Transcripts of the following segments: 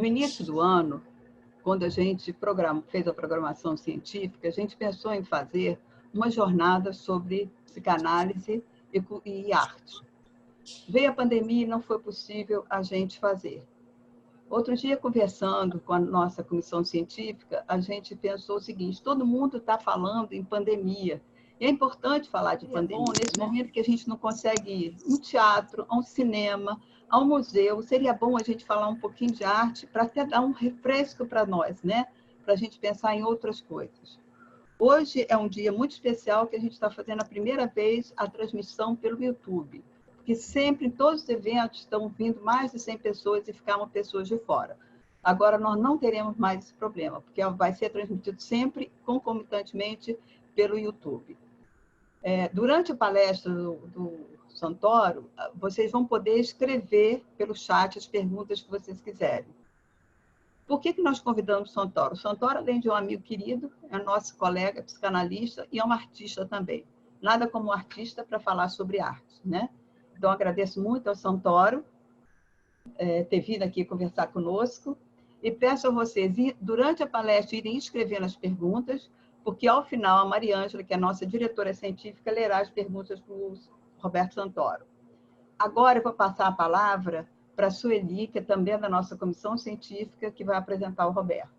No início do ano, quando a gente fez a programação científica, a gente pensou em fazer uma jornada sobre psicanálise e arte. Veio a pandemia e não foi possível a gente fazer. Outro dia, conversando com a nossa comissão científica, a gente pensou o seguinte: todo mundo está falando em pandemia. E é importante falar de pandemia. Bom, nesse momento que a gente não consegue ir a um teatro, a um cinema, a um museu, seria bom a gente falar um pouquinho de arte para até dar um refresco para nós, né? Para a gente pensar em outras coisas. Hoje é um dia muito especial que a gente está fazendo a primeira vez a transmissão pelo YouTube. Porque sempre, em todos os eventos, estão vindo mais de 100 pessoas e ficaram pessoas de fora. Agora, nós não teremos mais esse problema, porque vai ser transmitido sempre concomitantemente pelo YouTube. Durante a palestra do Santoro, vocês vão poder escrever pelo chat as perguntas que vocês quiserem. Por que nós convidamos o Santoro? O Santoro, além de um amigo querido, é nosso colega psicanalista e é um artista também. Nada como artista para falar sobre arte, né? Então, agradeço muito ao Santoro ter vindo aqui conversar conosco e peço a vocês, durante a palestra, irem escrevendo as perguntas, porque, ao final, a Mariângela, que é a nossa diretora científica, lerá as perguntas para o Roberto Santoro. Agora, eu vou passar a palavra para a Sueli, que é também da nossa comissão científica, que vai apresentar o Roberto.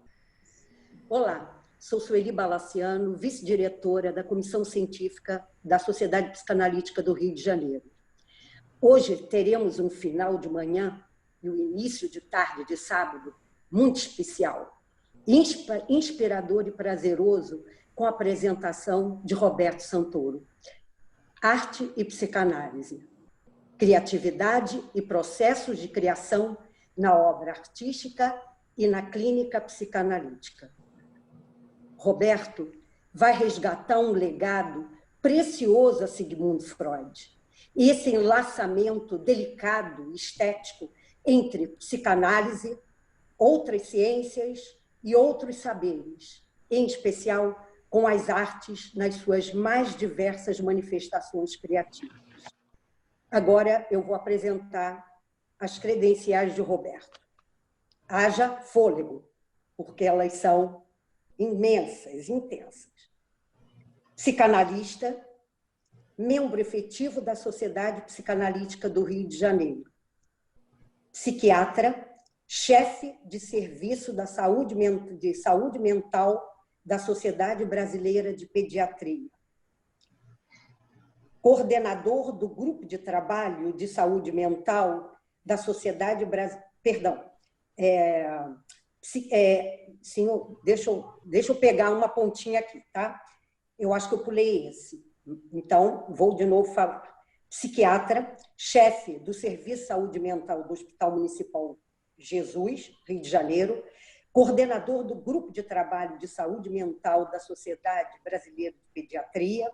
Olá, sou Sueli Balaciano, vice-diretora da Comissão Científica da Sociedade Psicanalítica do Rio de Janeiro. Hoje teremos um final de manhã e o início de tarde de sábado muito especial, inspirador e prazeroso, com a apresentação de Roberto Santoro. Arte e psicanálise, criatividade e processos de criação na obra artística e na clínica psicanalítica. Roberto vai resgatar um legado precioso a Sigmund Freud. Esse enlaçamento delicado e estético entre psicanálise, outras ciências e outros saberes, em especial com as artes nas suas mais diversas manifestações criativas. Agora eu vou apresentar as credenciais de Roberto. Haja fôlego, porque elas são imensas, intensas. Psicanalista, membro efetivo da Sociedade Psicanalítica do Rio de Janeiro. Psiquiatra, chefe de serviço de saúde mental da Sociedade Brasileira de Pediatria. Coordenador do Grupo de Trabalho de Saúde Mental da Sociedade Brasileira... Perdão. Senhor, deixa eu pegar uma pontinha aqui, tá? Eu acho que eu pulei esse. Então, vou de novo falar. Psiquiatra, chefe do Serviço de Saúde Mental do Hospital Municipal Jesus, Rio de Janeiro, coordenador do Grupo de Trabalho de Saúde Mental da Sociedade Brasileira de Pediatria.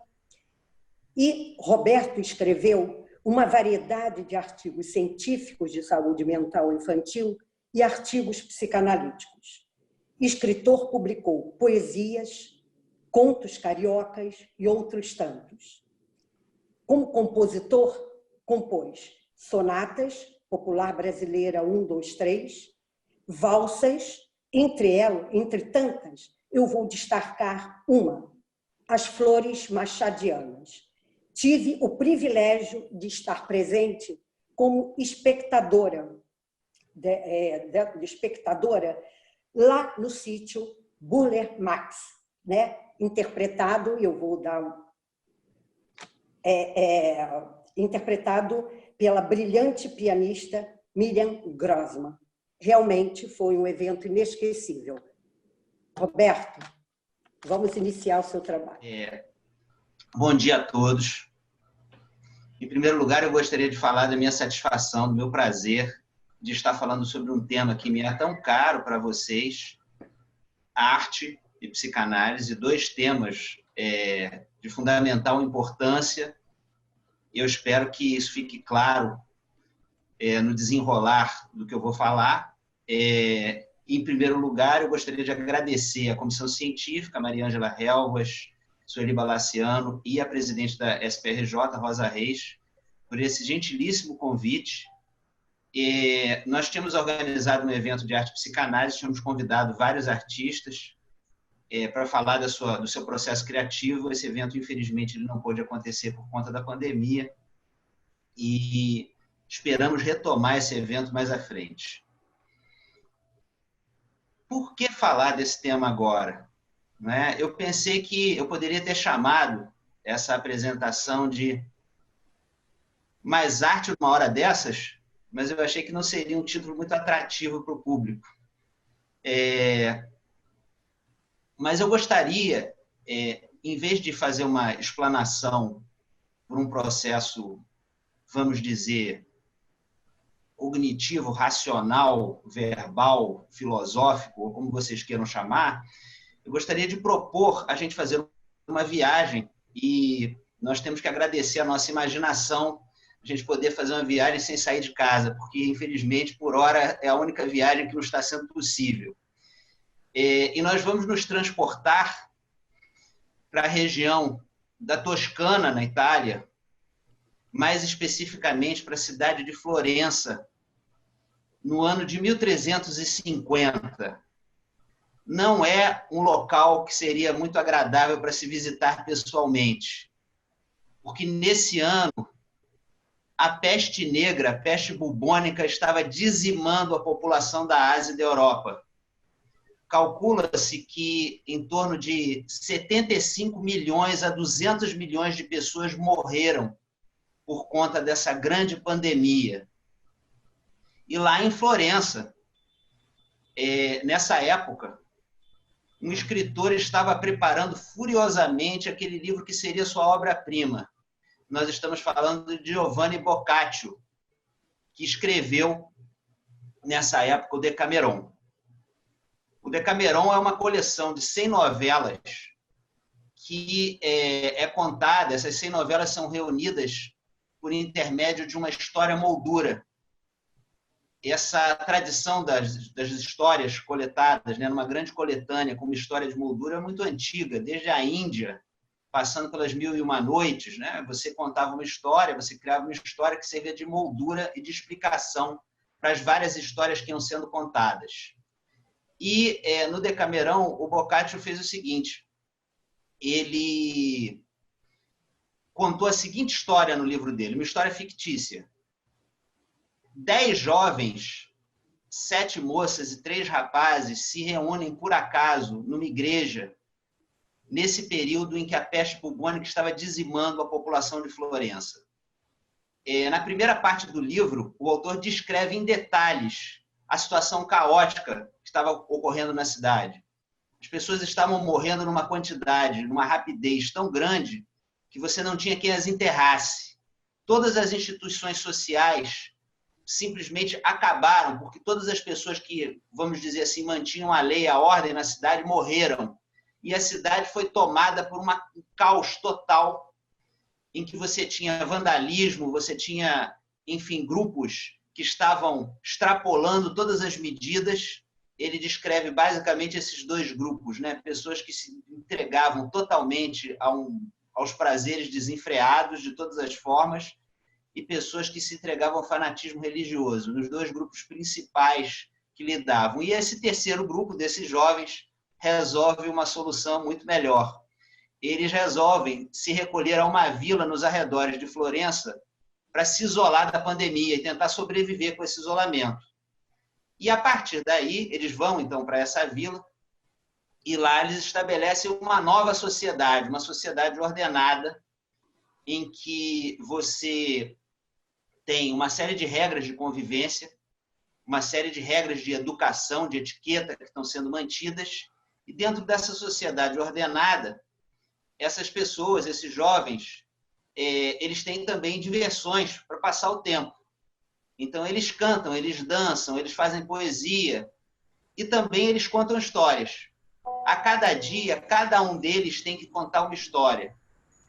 E Roberto escreveu uma variedade de artigos científicos de saúde mental infantil e artigos psicanalíticos. Escritor, publicou poesias, contos cariocas e outros tantos. Como compositor, compôs sonatas, Popular Brasileira 1, 2, 3, valsas, entre tantas, eu vou destacar uma, As Flores Machadianas. Tive o privilégio de estar presente como espectadora, lá no sítio Burle Marx, né? Interpretado, eu vou dar interpretado pela brilhante pianista Miriam Grossman. Realmente foi um evento inesquecível. Roberto, vamos iniciar o seu trabalho. Bom dia a todos. Em primeiro lugar, eu gostaria de falar da minha satisfação, do meu prazer de estar falando sobre um tema que me é tão caro para vocês, arte e psicanálise, dois temas de fundamental importância. Eu espero que isso fique claro no desenrolar do que eu vou falar. Em primeiro lugar, eu gostaria de agradecer à Comissão Científica, Mariângela Helvas, Sueli Balaciano e a presidente da SPRJ, Rosa Reis, por esse gentilíssimo convite Nós tínhamos organizado um evento de arte psicanálise, tínhamos convidado vários artistas para falar do seu processo criativo. Esse evento, infelizmente, ele não pôde acontecer por conta da pandemia e esperamos retomar esse evento mais à frente. Por que falar desse tema agora? Né? Eu pensei que eu poderia ter chamado essa apresentação de Mais Arte numa Hora Dessas, mas eu achei que não seria um título muito atrativo para o público. Mas eu gostaria, em vez de fazer uma explanação por um processo, vamos dizer, cognitivo, racional, verbal, filosófico, ou como vocês queiram chamar, eu gostaria de propor a gente fazer uma viagem, e nós temos que agradecer a nossa imaginação, a gente poder fazer uma viagem sem sair de casa, porque, infelizmente, por hora, é a única viagem que não está sendo possível. E nós vamos nos transportar para a região da Toscana, na Itália, mais especificamente para a cidade de Florença, no ano de 1350. Não é um local que seria muito agradável para se visitar pessoalmente, porque nesse ano a peste negra, a peste bubônica, estava dizimando a população da Ásia e da Europa. Calcula-se que em torno de 75 milhões a 200 milhões de pessoas morreram por conta dessa grande pandemia. E lá em Florença, nessa época, um escritor estava preparando furiosamente aquele livro que seria sua obra-prima. Nós estamos falando de Giovanni Boccaccio, que escreveu, nessa época, o Decameron. O Decameron é uma coleção de 100 novelas que é contada, essas 100 novelas são reunidas por intermédio de uma história moldura. Essa tradição das histórias coletadas, né, numa grande coletânea, como história de moldura, é muito antiga, desde a Índia, passando pelas Mil e Uma Noites, né? Você contava uma história, você criava uma história que servia de moldura e de explicação para as várias histórias que iam sendo contadas. E no Decameron, o Boccaccio fez o seguinte, ele contou a seguinte história no livro dele, uma história fictícia. 10 jovens, 7 moças e 3 rapazes se reúnem por acaso numa igreja nesse período em que a peste bubônica estava dizimando a população de Florença. Na primeira parte do livro, o autor descreve em detalhes a situação caótica que estava ocorrendo na cidade. As pessoas estavam morrendo numa quantidade, numa rapidez tão grande que você não tinha quem as enterrasse. Todas as instituições sociais simplesmente acabaram, porque todas as pessoas que, vamos dizer assim, mantinham a lei, a ordem na cidade, morreram. E a cidade foi tomada por um caos total, em que você tinha vandalismo, você tinha, enfim, grupos que estavam extrapolando todas as medidas. Ele descreve basicamente esses 2 grupos, né? Pessoas que se entregavam totalmente aos prazeres desenfreados de todas as formas e pessoas que se entregavam ao fanatismo religioso, nos 2 grupos principais que lidavam. E esse terceiro grupo desses jovens resolve uma solução muito melhor. Eles resolvem se recolher a uma vila nos arredores de Florença para se isolar da pandemia e tentar sobreviver com esse isolamento. E, a partir daí, eles vão, então, para essa vila e lá eles estabelecem uma nova sociedade, uma sociedade ordenada em que você tem uma série de regras de convivência, uma série de regras de educação, de etiqueta que estão sendo mantidas. E dentro dessa sociedade ordenada, essas pessoas, esses jovens, eles têm também diversões para passar o tempo. Então, eles cantam, eles dançam, eles fazem poesia e também eles contam histórias. A cada dia, cada um deles tem que contar uma história.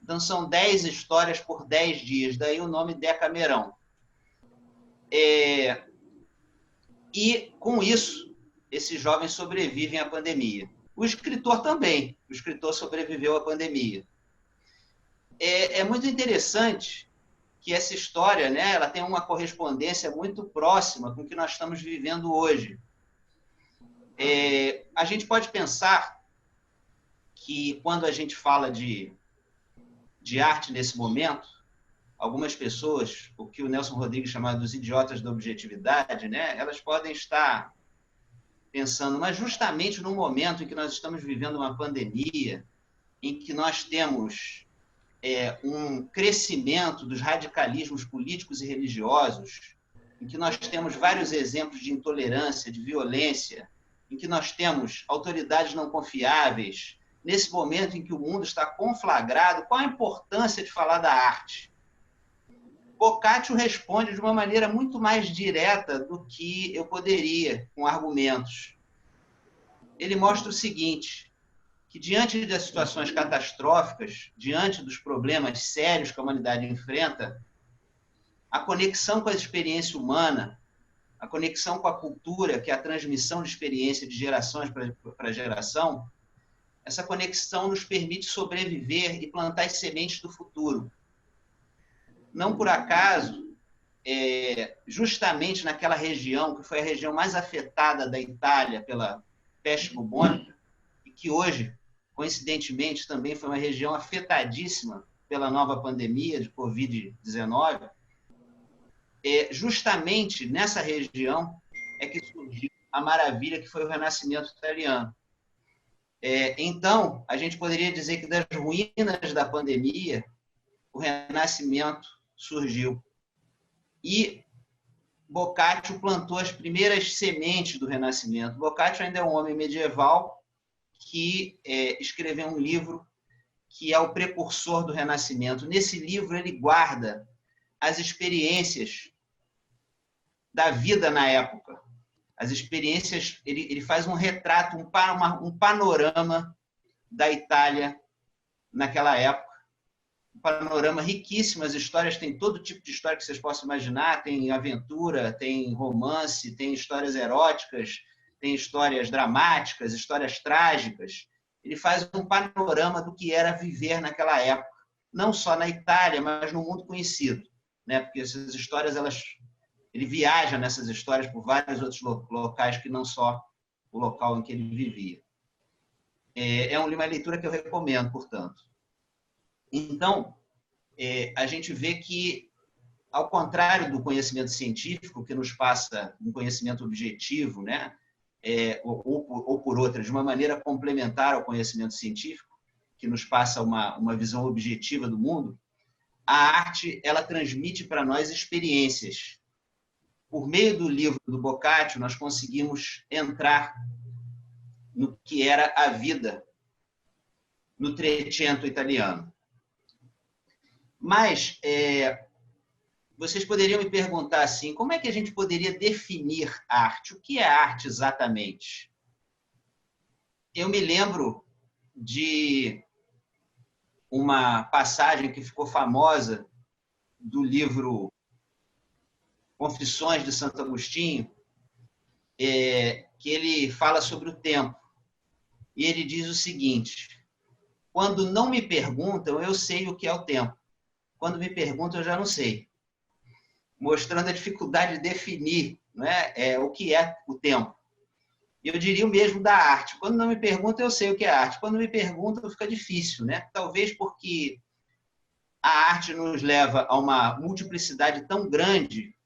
Então, são 10 histórias por 10 dias, daí o nome Decameron. E, com isso, esses jovens sobrevivem à pandemia. O escritor também. O escritor sobreviveu à pandemia. É muito interessante que essa história, né, ela tem uma correspondência muito próxima com o que nós estamos vivendo hoje. A gente pode pensar que, quando a gente fala de arte nesse momento, algumas pessoas, o que o Nelson Rodrigues chamava dos idiotas da objetividade, né, elas podem estar pensando, mas justamente no momento em que nós estamos vivendo uma pandemia, em que nós temos um crescimento dos radicalismos políticos e religiosos, em que nós temos vários exemplos de intolerância, de violência, em que nós temos autoridades não confiáveis, nesse momento em que o mundo está conflagrado, qual a importância de falar da arte? Boccaccio responde de uma maneira muito mais direta do que eu poderia, com argumentos. Ele mostra o seguinte, que diante das situações catastróficas, diante dos problemas sérios que a humanidade enfrenta, a conexão com a experiência humana, a conexão com a cultura, que é a transmissão de experiência de gerações para geração, essa conexão nos permite sobreviver e plantar as sementes do futuro. Não por acaso, justamente naquela região, que foi a região mais afetada da Itália pela peste bubônica, e que hoje, coincidentemente, também foi uma região afetadíssima pela nova pandemia de Covid-19, justamente nessa região é que surgiu a maravilha que foi o Renascimento italiano. Então, a gente poderia dizer que das ruínas da pandemia, o Renascimento surgiu. E Boccaccio plantou as primeiras sementes do Renascimento. Boccaccio ainda é um homem medieval que escreveu um livro que é o precursor do Renascimento. Nesse livro, ele guarda as experiências da vida na época. As experiências, ele faz um retrato, um panorama da Itália naquela época. Um panorama riquíssimo, as histórias, tem todo tipo de história que vocês possam imaginar, tem aventura, tem romance, tem histórias eróticas, tem histórias dramáticas, histórias trágicas. Ele faz um panorama do que era viver naquela época, não só na Itália, mas no mundo conhecido, né? Porque essas histórias, ele viaja nessas histórias por vários outros locais que não só o local em que ele vivia. É uma leitura que eu recomendo, portanto. Então, a gente vê que, ao contrário do conhecimento científico, que nos passa um conhecimento objetivo, né? Ou por outra, de uma maneira complementar ao conhecimento científico, que nos passa uma visão objetiva do mundo, a arte, ela transmite para nós experiências. Por meio do livro do Boccaccio, nós conseguimos entrar no que era a vida no Trecento italiano. Mas vocês poderiam me perguntar assim, como é que a gente poderia definir arte? O que é arte exatamente? Eu me lembro de uma passagem que ficou famosa do livro Confissões de Santo Agostinho, que ele fala sobre o tempo. E ele diz o seguinte: quando não me perguntam, eu sei o que é o tempo. Quando me perguntam, eu já não sei. Mostrando a dificuldade de definir, né, o que é o tempo. E eu diria o mesmo da arte. Quando não me perguntam, eu sei o que é arte. Quando me perguntam, fica difícil, né? Talvez porque a arte nos leva a uma multiplicidade tão grande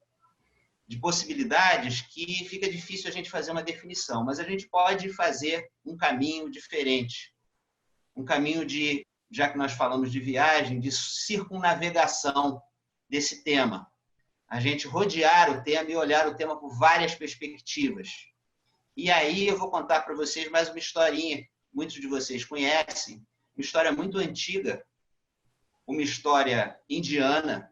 de possibilidades que fica difícil a gente fazer uma definição. Mas a gente pode fazer um caminho diferente. Um caminho de, já que nós falamos de viagem, de circunnavegação desse tema. A gente rodear o tema e olhar o tema por várias perspectivas. E aí eu vou contar para vocês mais uma historinha, muitos de vocês conhecem, uma história muito antiga, uma história indiana.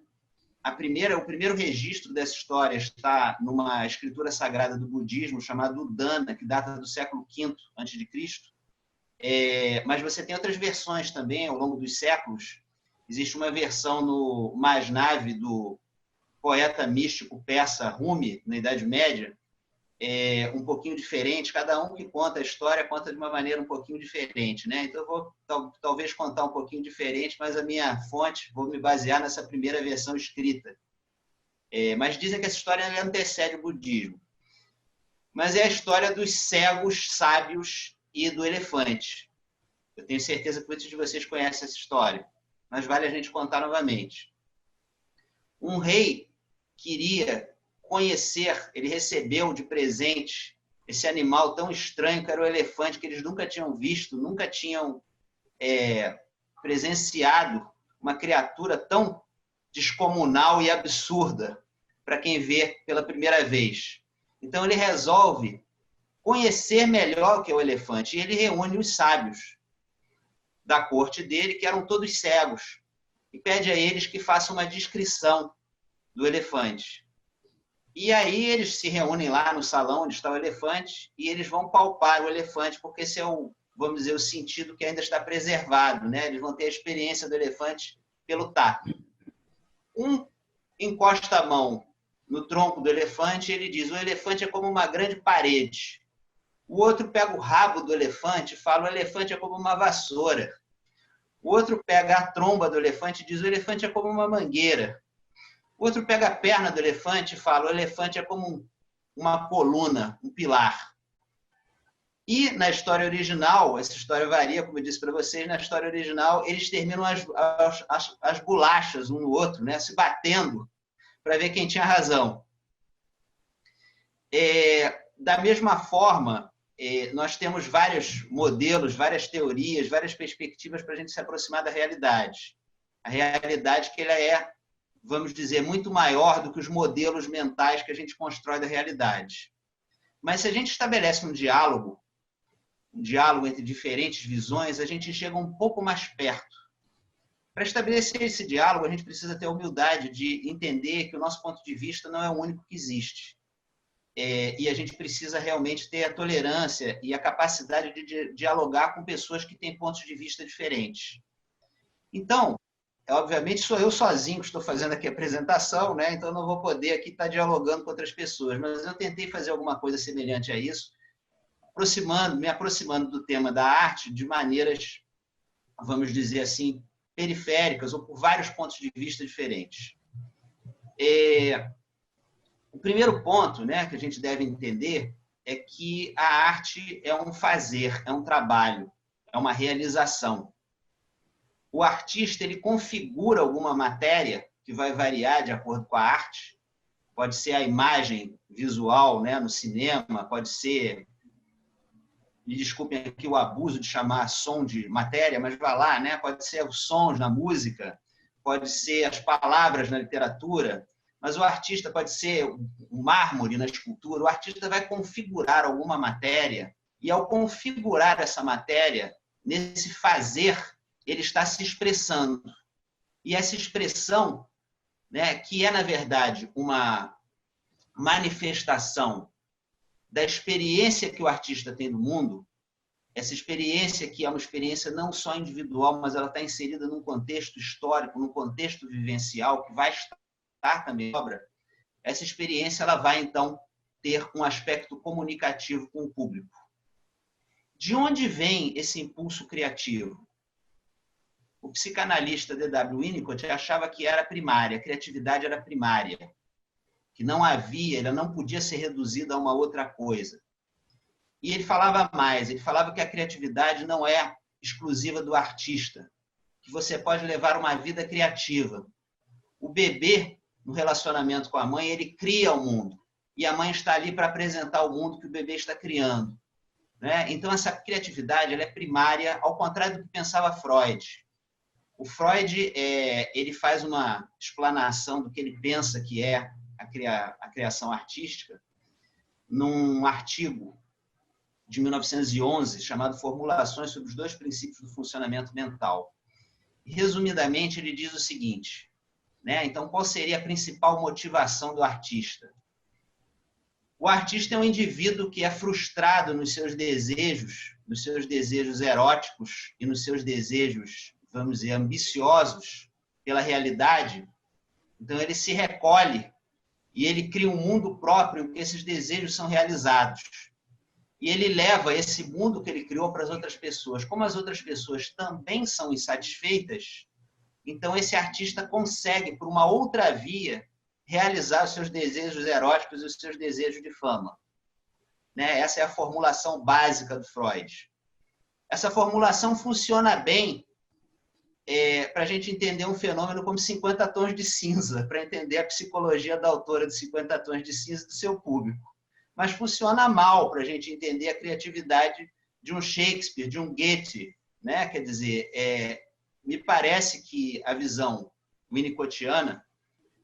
O primeiro registro dessa história está numa escritura sagrada do budismo chamada Udana, que data do século V a.C. Mas você tem outras versões também ao longo dos séculos. Existe uma versão no Masnavi do poeta místico persa Rumi, na Idade Média, um pouquinho diferente, cada um que conta a história conta de uma maneira um pouquinho diferente, né? Então, eu vou talvez contar um pouquinho diferente, mas a minha fonte, vou me basear nessa primeira versão escrita. Mas dizem que essa história antecede o budismo. Mas é a história dos cegos sábios e do elefante. Eu tenho certeza que muitos de vocês conhecem essa história, mas vale a gente contar novamente. Um rei queria conhecer, ele recebeu de presente esse animal tão estranho que era o elefante, que eles nunca tinham visto, nunca tinham presenciado uma criatura tão descomunal e absurda para quem vê pela primeira vez. Então ele resolve conhecer melhor o que é o elefante e ele reúne os sábios da corte dele, que eram todos cegos, e pede a eles que façam uma descrição do elefante. E aí eles se reúnem lá no salão onde está o elefante e eles vão palpar o elefante, porque esse é vamos dizer, o sentido que ainda está preservado, né? Eles vão ter a experiência do elefante pelo tato. Um encosta a mão no tronco do elefante e ele diz: o elefante é como uma grande parede. O outro pega o rabo do elefante e fala: o elefante é como uma vassoura. O outro pega a tromba do elefante e diz: o elefante é como uma mangueira. O outro pega a perna do elefante e fala: o elefante é como uma coluna, um pilar. E na história original, essa história varia, como eu disse para vocês, na história original eles terminam as bolachas um no outro, né, se batendo para ver quem tinha razão. Da mesma forma, nós temos vários modelos, várias teorias, várias perspectivas para a gente se aproximar da realidade. A realidade que ela é, vamos dizer, muito maior do que os modelos mentais que a gente constrói da realidade. Mas se a gente estabelece um diálogo entre diferentes visões, a gente chega um pouco mais perto. Para estabelecer esse diálogo, a gente precisa ter a humildade de entender que o nosso ponto de vista não é o único que existe. E a gente precisa realmente ter a tolerância e a capacidade de dialogar com pessoas que têm pontos de vista diferentes. Então, obviamente, sou eu sozinho que estou fazendo aqui a apresentação, né? Então não vou poder aqui estar dialogando com outras pessoas, mas eu tentei fazer alguma coisa semelhante a isso, me aproximando do tema da arte de maneiras, vamos dizer assim, periféricas ou por vários pontos de vista diferentes. O primeiro ponto, né, que a gente deve entender é que a arte é um fazer, é um trabalho, é uma realização. O artista ele configura alguma matéria que vai variar de acordo com a arte. Pode ser a imagem visual, né, no cinema, pode ser, me desculpem aqui o abuso de chamar som de matéria, mas vai lá, né? Pode ser os sons na música, pode ser as palavras na literatura, mas o artista pode ser o mármore na escultura. O artista vai configurar alguma matéria e, ao configurar essa matéria, nesse fazer, ele está se expressando. E essa expressão, né, que é, na verdade, uma manifestação da experiência que o artista tem no mundo, essa experiência que é uma experiência não só individual, mas ela está inserida num contexto histórico, num contexto vivencial, que vai estar também na obra, essa experiência ela vai, então, ter um aspecto comunicativo com o público. De onde vem esse impulso criativo? O psicanalista D.W. Winnicott achava que era primária, a criatividade era primária, que não havia, ela não podia ser reduzida a uma outra coisa. E ele falava mais, ele falava que a criatividade não é exclusiva do artista, que você pode levar uma vida criativa. O bebê, no relacionamento com a mãe, ele cria o mundo, e a mãe está ali para apresentar o mundo que o bebê está criando, né? Então, essa criatividade ela é primária, ao contrário do que pensava Freud. O Freud ele faz uma explanação do que ele pensa que é a criação artística num artigo de 1911 chamado Formulações sobre os dois princípios do funcionamento mental. E, resumidamente, ele diz o seguinte, né? Então, qual seria a principal motivação do artista? O artista é um indivíduo que é frustrado nos seus desejos eróticos e nos seus desejos, vamos dizer, ambiciosos pela realidade. Então, ele se recolhe e ele cria um mundo próprio em que esses desejos são realizados. E ele leva esse mundo que ele criou para as outras pessoas. Como as outras pessoas também são insatisfeitas, então esse artista consegue, por uma outra via, realizar os seus desejos eróticos e os seus desejos de fama. Né? Essa é a formulação básica do Freud. Essa formulação funciona bem para a gente entender um fenômeno como 50 Tons de Cinza, para entender a psicologia da autora de 50 Tons de Cinza do seu público. Mas funciona mal para a gente entender a criatividade de um Shakespeare, de um Goethe. Né? Quer dizer, me parece que a visão winnicottiana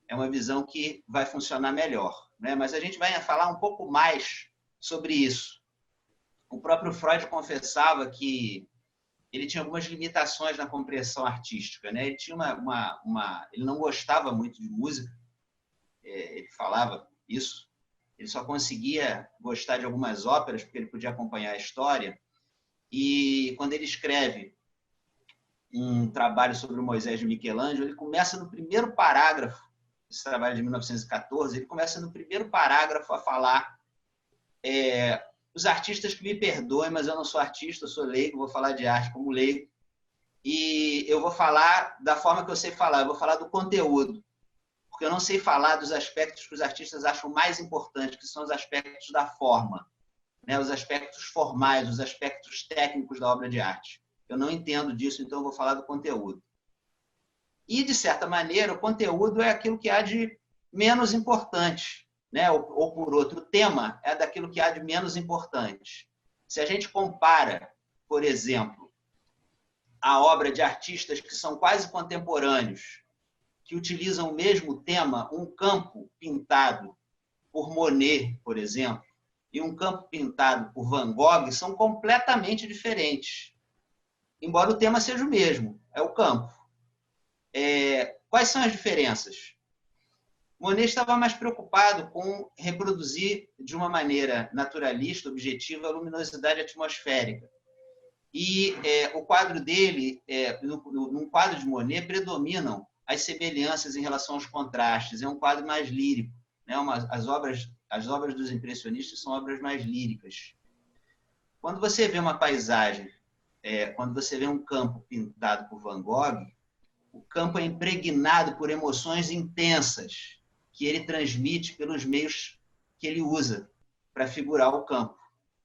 é uma visão que vai funcionar melhor. Né? Mas a gente vai falar um pouco mais sobre isso. O próprio Freud confessava que ele tinha algumas limitações na compreensão artística. Né? Ele tinha ele não gostava muito de música, ele falava isso. Ele só conseguia gostar de algumas óperas porque ele podia acompanhar a história. E quando ele escreve um trabalho sobre o Moisés de Michelangelo, ele começa no primeiro parágrafo, esse trabalho de 1914, ele começa no primeiro parágrafo a falar os artistas que me perdoem, mas eu não sou artista, eu sou leigo, vou falar de arte como leigo, e eu vou falar da forma que eu sei falar, eu vou falar do conteúdo, porque eu não sei falar dos aspectos que os artistas acham mais importantes, que são os aspectos da forma, né? Os aspectos formais, os aspectos técnicos da obra de arte. Eu não entendo disso, então eu vou falar do conteúdo. E, de certa maneira, o conteúdo é aquilo que há de menos importante, né? Ou por outro, o tema é daquilo que há de menos importante. Se a gente compara, por exemplo, a obra de artistas que são quase contemporâneos, que utilizam o mesmo tema, um campo pintado por Monet, por exemplo, e um campo pintado por Van Gogh, são completamente diferentes. Embora o tema seja o mesmo, é o campo. Quais são as diferenças? Monet estava mais preocupado com reproduzir de uma maneira naturalista, objetiva, a luminosidade atmosférica. E o quadro dele, num quadro de Monet, predominam as semelhanças em relação aos contrastes. É um quadro mais lírico. Né? As obras dos impressionistas são obras mais líricas. Quando você vê uma paisagem, quando você vê um campo pintado por Van Gogh, o campo é impregnado por emoções intensas que ele transmite pelos meios que ele usa para figurar o campo.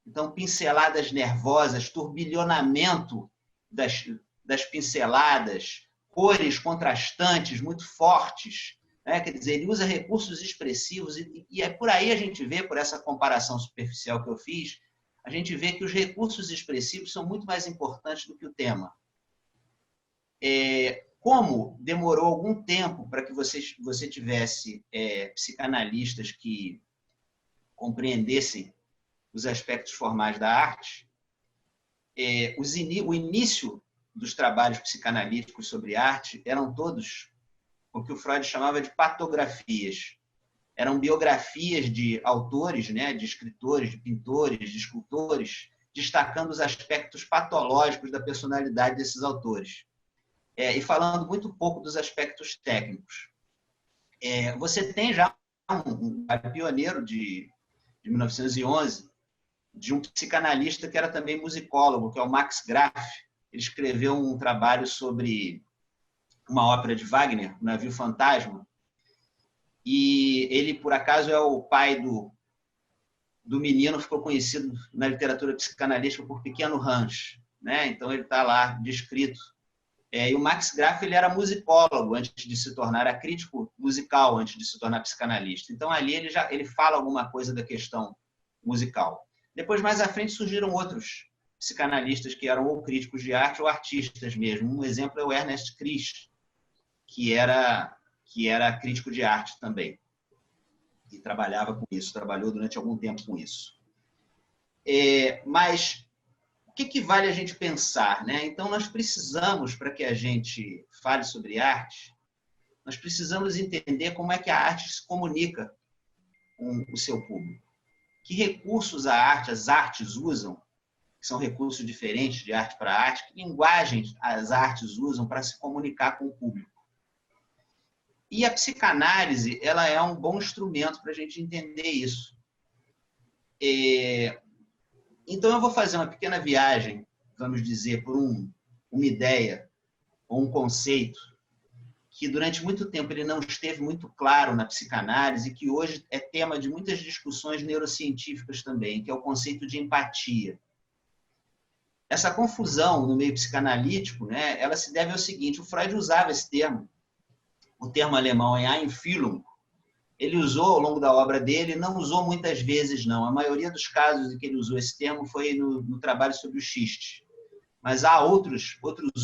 Então, pinceladas nervosas, turbilhonamento das pinceladas, cores contrastantes, muito fortes. Né? Quer dizer, ele usa recursos expressivos e por aí a gente vê, por essa comparação superficial que eu fiz, a gente vê que os recursos expressivos são muito mais importantes do que o tema. Como demorou algum tempo para que você tivesse psicanalistas que compreendessem os aspectos formais da arte, o início dos trabalhos psicanalíticos sobre arte eram todos o que o Freud chamava de patografias. Eram biografias de autores, né, de escritores, de pintores, de escultores, destacando os aspectos patológicos da personalidade desses autores. E falando muito pouco dos aspectos técnicos. Você tem já um pioneiro de 1911, de um psicanalista que era também musicólogo, que é o Max Graf. Ele escreveu um trabalho sobre uma ópera de Wagner, O Navio Fantasma, e ele, por acaso, é o pai do menino, ficou conhecido na literatura psicanalística por Pequeno Hans, né? Então ele está lá descrito. E o Max Graf, ele era musicólogo antes de se tornar, era crítico musical antes de se tornar psicanalista. Então ali ele fala alguma coisa da questão musical. Depois, mais à frente, surgiram outros psicanalistas que eram ou críticos de arte ou artistas mesmo. Um exemplo é o Ernest Krisch, que era crítico de arte também. E trabalhava com isso, trabalhou durante algum tempo com isso. Mas o que vale a gente pensar? Né? Então, nós precisamos, para que a gente fale sobre arte, nós precisamos entender como é que a arte se comunica com o seu público. Que recursos as artes usam, que são recursos diferentes de arte para arte, que linguagem as artes usam para se comunicar com o público. E a psicanálise, ela é um bom instrumento para a gente entender isso. Então, eu vou fazer uma pequena viagem, vamos dizer, por uma ideia ou um conceito que durante muito tempo ele não esteve muito claro na psicanálise e que hoje é tema de muitas discussões neurocientíficas também, que é o conceito de empatia. Essa confusão no meio psicanalítico, né, ela se deve ao seguinte: o Freud usava esse termo, o termo alemão é Einfühlung. Ele usou ao longo da obra dele, não usou muitas vezes, não. A maioria dos casos em que ele usou esse termo foi no trabalho sobre o xiste. Mas há outros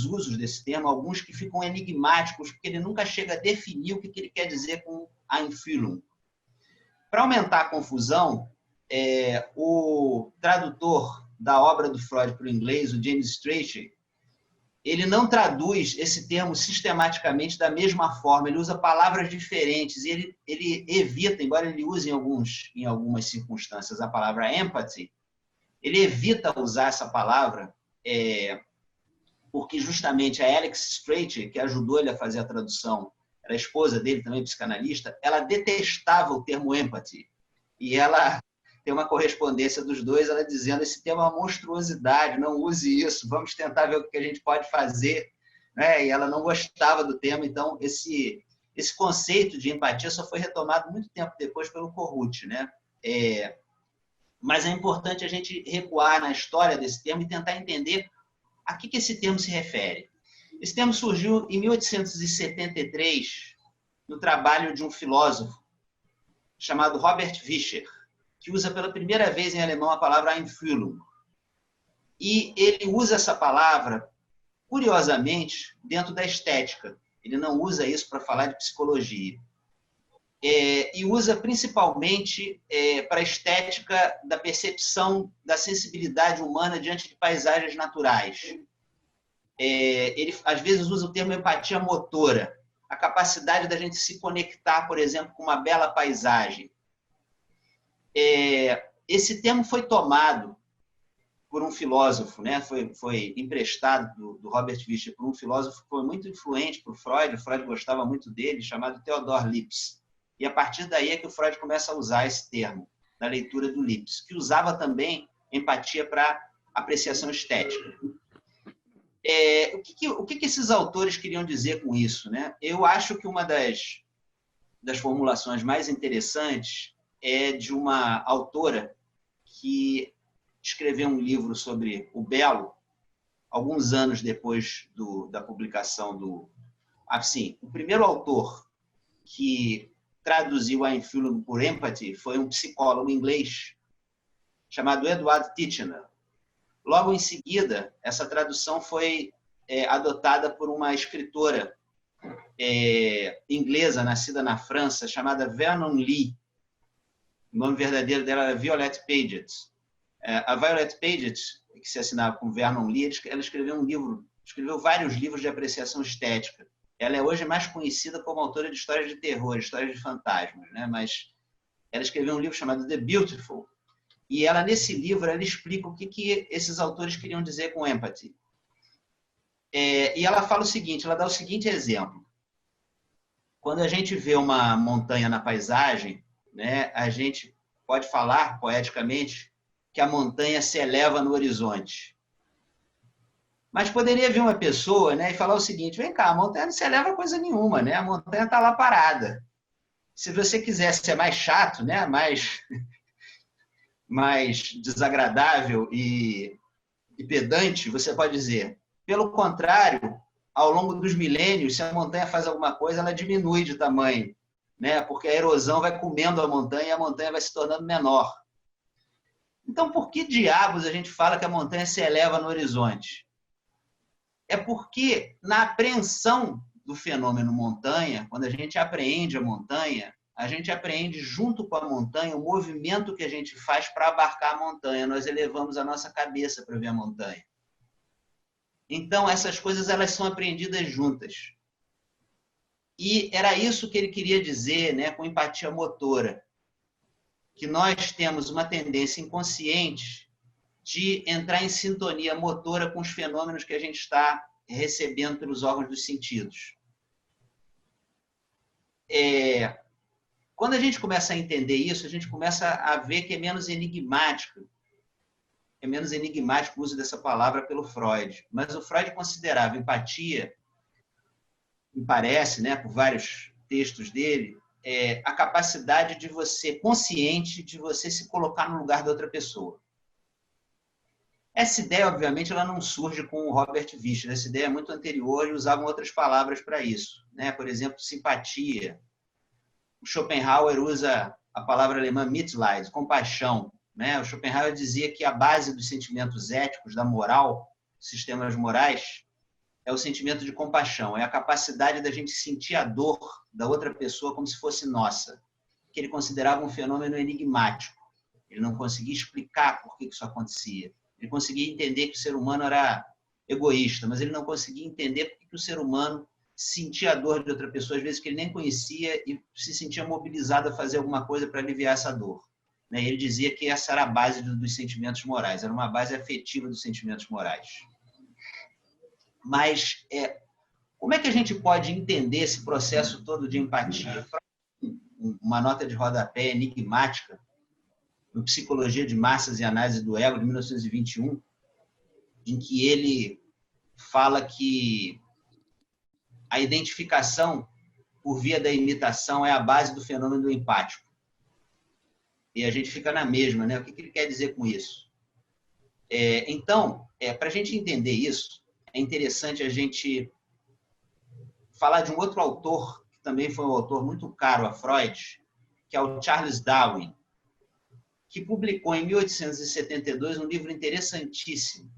usos desse termo, alguns que ficam enigmáticos, porque ele nunca chega a definir o que ele quer dizer com Einfühlung. Para aumentar a confusão, o tradutor da obra do Freud para o inglês, o James Strachey, ele não traduz esse termo sistematicamente da mesma forma, ele usa palavras diferentes e ele evita, embora ele use em algumas circunstâncias a palavra empathy, ele evita usar essa palavra porque justamente a Alex Strachey, que ajudou ele a fazer a tradução, era a esposa dele, também psicanalista, ela detestava o termo empathy. E ela tem uma correspondência dos dois, ela dizendo: esse termo é uma monstruosidade, não use isso, vamos tentar ver o que a gente pode fazer. Né? E ela não gostava do termo, então esse conceito de empatia só foi retomado muito tempo depois pelo Corrucci. Né? Mas é importante a gente recuar na história desse termo e tentar entender a que esse termo se refere. Esse termo surgiu em 1873, no trabalho de um filósofo chamado Robert Vischer, que usa pela primeira vez em alemão a palavra Einfühlung. E ele usa essa palavra, curiosamente, dentro da estética. Ele não usa isso para falar de psicologia. E usa principalmente para a estética da percepção da sensibilidade humana diante de paisagens naturais. Ele, às vezes, usa o termo empatia motora, a capacidade da gente se conectar, por exemplo, com uma bela paisagem. Esse termo foi tomado por um filósofo, né? Foi emprestado do Robert Vischer por um filósofo que foi muito influente para o Freud gostava muito dele, chamado Theodor Lipps. E a partir daí é que o Freud começa a usar esse termo, na leitura do Lipps, que usava também empatia para apreciação estética. O que esses autores queriam dizer com isso? Né? Eu acho que uma das formulações mais interessantes é de uma autora que escreveu um livro sobre o belo, alguns anos depois da publicação do... Assim, o primeiro autor que traduziu a Einfühlung por empathy foi um psicólogo inglês chamado Edward Titchener. Logo em seguida, essa tradução foi adotada por uma escritora inglesa, nascida na França, chamada Vernon Lee. O nome verdadeiro dela era Violet Paget. A Violet Paget, que se assinava com Vernon Lee, ela escreveu vários livros de apreciação estética. Ela é hoje mais conhecida como autora de histórias de terror, histórias de fantasmas, né? Mas ela escreveu um livro chamado The Beautiful, e ela, nesse livro, ela explica o que esses autores queriam dizer com empathy. E ela fala o seguinte, ela dá o seguinte exemplo. Quando a gente vê uma montanha na paisagem, né, a gente pode falar, poeticamente, que a montanha se eleva no horizonte. Mas poderia vir uma pessoa, né, e falar o seguinte: vem cá, a montanha não se eleva coisa nenhuma, né? A montanha está lá parada. Se você quiser ser mais chato, né, mais desagradável e pedante, você pode dizer: pelo contrário, ao longo dos milênios, se a montanha faz alguma coisa, ela diminui de tamanho, né? Porque a erosão vai comendo a montanha e a montanha vai se tornando menor. Então, por que diabos a gente fala que a montanha se eleva no horizonte? É porque, na apreensão do fenômeno montanha, quando a gente apreende a montanha, a gente apreende junto com a montanha o movimento que a gente faz para abarcar a montanha. Nós elevamos a nossa cabeça para ver a montanha. Então, essas coisas elas são apreendidas juntas. E era isso que ele queria dizer, né, com empatia motora. Que nós temos uma tendência inconsciente de entrar em sintonia motora com os fenômenos que a gente está recebendo pelos órgãos dos sentidos. quando a gente começa a entender isso, a gente começa a ver que é menos enigmático o uso dessa palavra pelo Freud. Mas o Freud considerava empatia, me parece, né, por vários textos dele, a capacidade de você, consciente, de você se colocar no lugar da outra pessoa. Essa ideia, obviamente, ela não surge com o Robert Wiesel. Essa ideia é muito anterior e usavam outras palavras para isso, né? Por exemplo, simpatia. O Schopenhauer usa a palavra alemã Mitleid, compaixão, né? O Schopenhauer dizia que a base dos sentimentos éticos, da moral, sistemas morais, é o sentimento de compaixão, é a capacidade da gente sentir a dor da outra pessoa como se fosse nossa, que ele considerava um fenômeno enigmático. Ele não conseguia explicar por que isso acontecia. Ele conseguia entender que o ser humano era egoísta, mas ele não conseguia entender por que o ser humano sentia a dor de outra pessoa, às vezes que ele nem conhecia, e se sentia mobilizado a fazer alguma coisa para aliviar essa dor. Ele dizia que essa era a base dos sentimentos morais, era uma base afetiva dos sentimentos morais. Mas como é que a gente pode entender esse processo todo de empatia? Uma nota de rodapé enigmática, no Psicologia de Massas e Análise do Ego, de 1921, em que ele fala que a identificação por via da imitação é a base do fenômeno do empático. E a gente fica na mesma, né? O que ele quer dizer com isso? Então, para a gente entender isso, é interessante a gente falar de um outro autor, que também foi um autor muito caro a Freud, que é o Charles Darwin, que publicou em 1872 um livro interessantíssimo,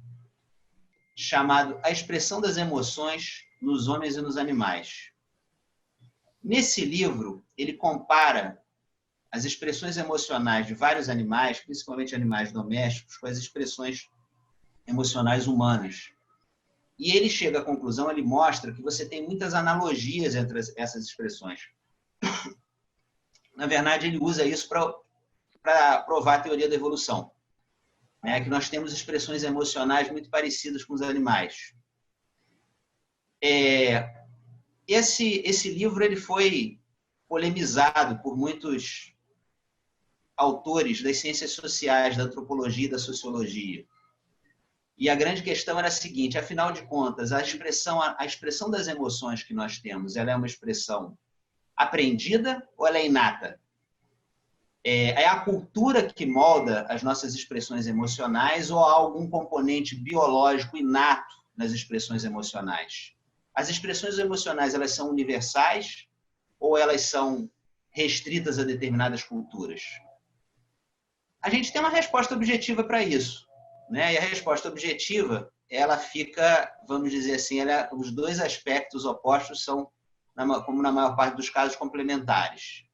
chamado A Expressão das Emoções nos Homens e nos Animais. Nesse livro, ele compara as expressões emocionais de vários animais, principalmente animais domésticos, com as expressões emocionais humanas. E ele chega à conclusão, ele mostra que você tem muitas analogias entre essas expressões. Na verdade, ele usa isso para provar a teoria da evolução, né? Que nós temos expressões emocionais muito parecidas com os animais. Esse livro ele foi polemizado por muitos autores das ciências sociais, da antropologia e da sociologia. E a grande questão era a seguinte: afinal de contas, a expressão das emoções que nós temos, ela é uma expressão aprendida ou ela é inata? É a cultura que molda as nossas expressões emocionais ou há algum componente biológico inato nas expressões emocionais? As expressões emocionais, elas são universais ou elas são restritas a determinadas culturas? A gente tem uma resposta objetiva para isso, né? E a resposta objetiva, ela fica, vamos dizer assim, os dois aspectos opostos são, como na maior parte dos casos, complementares.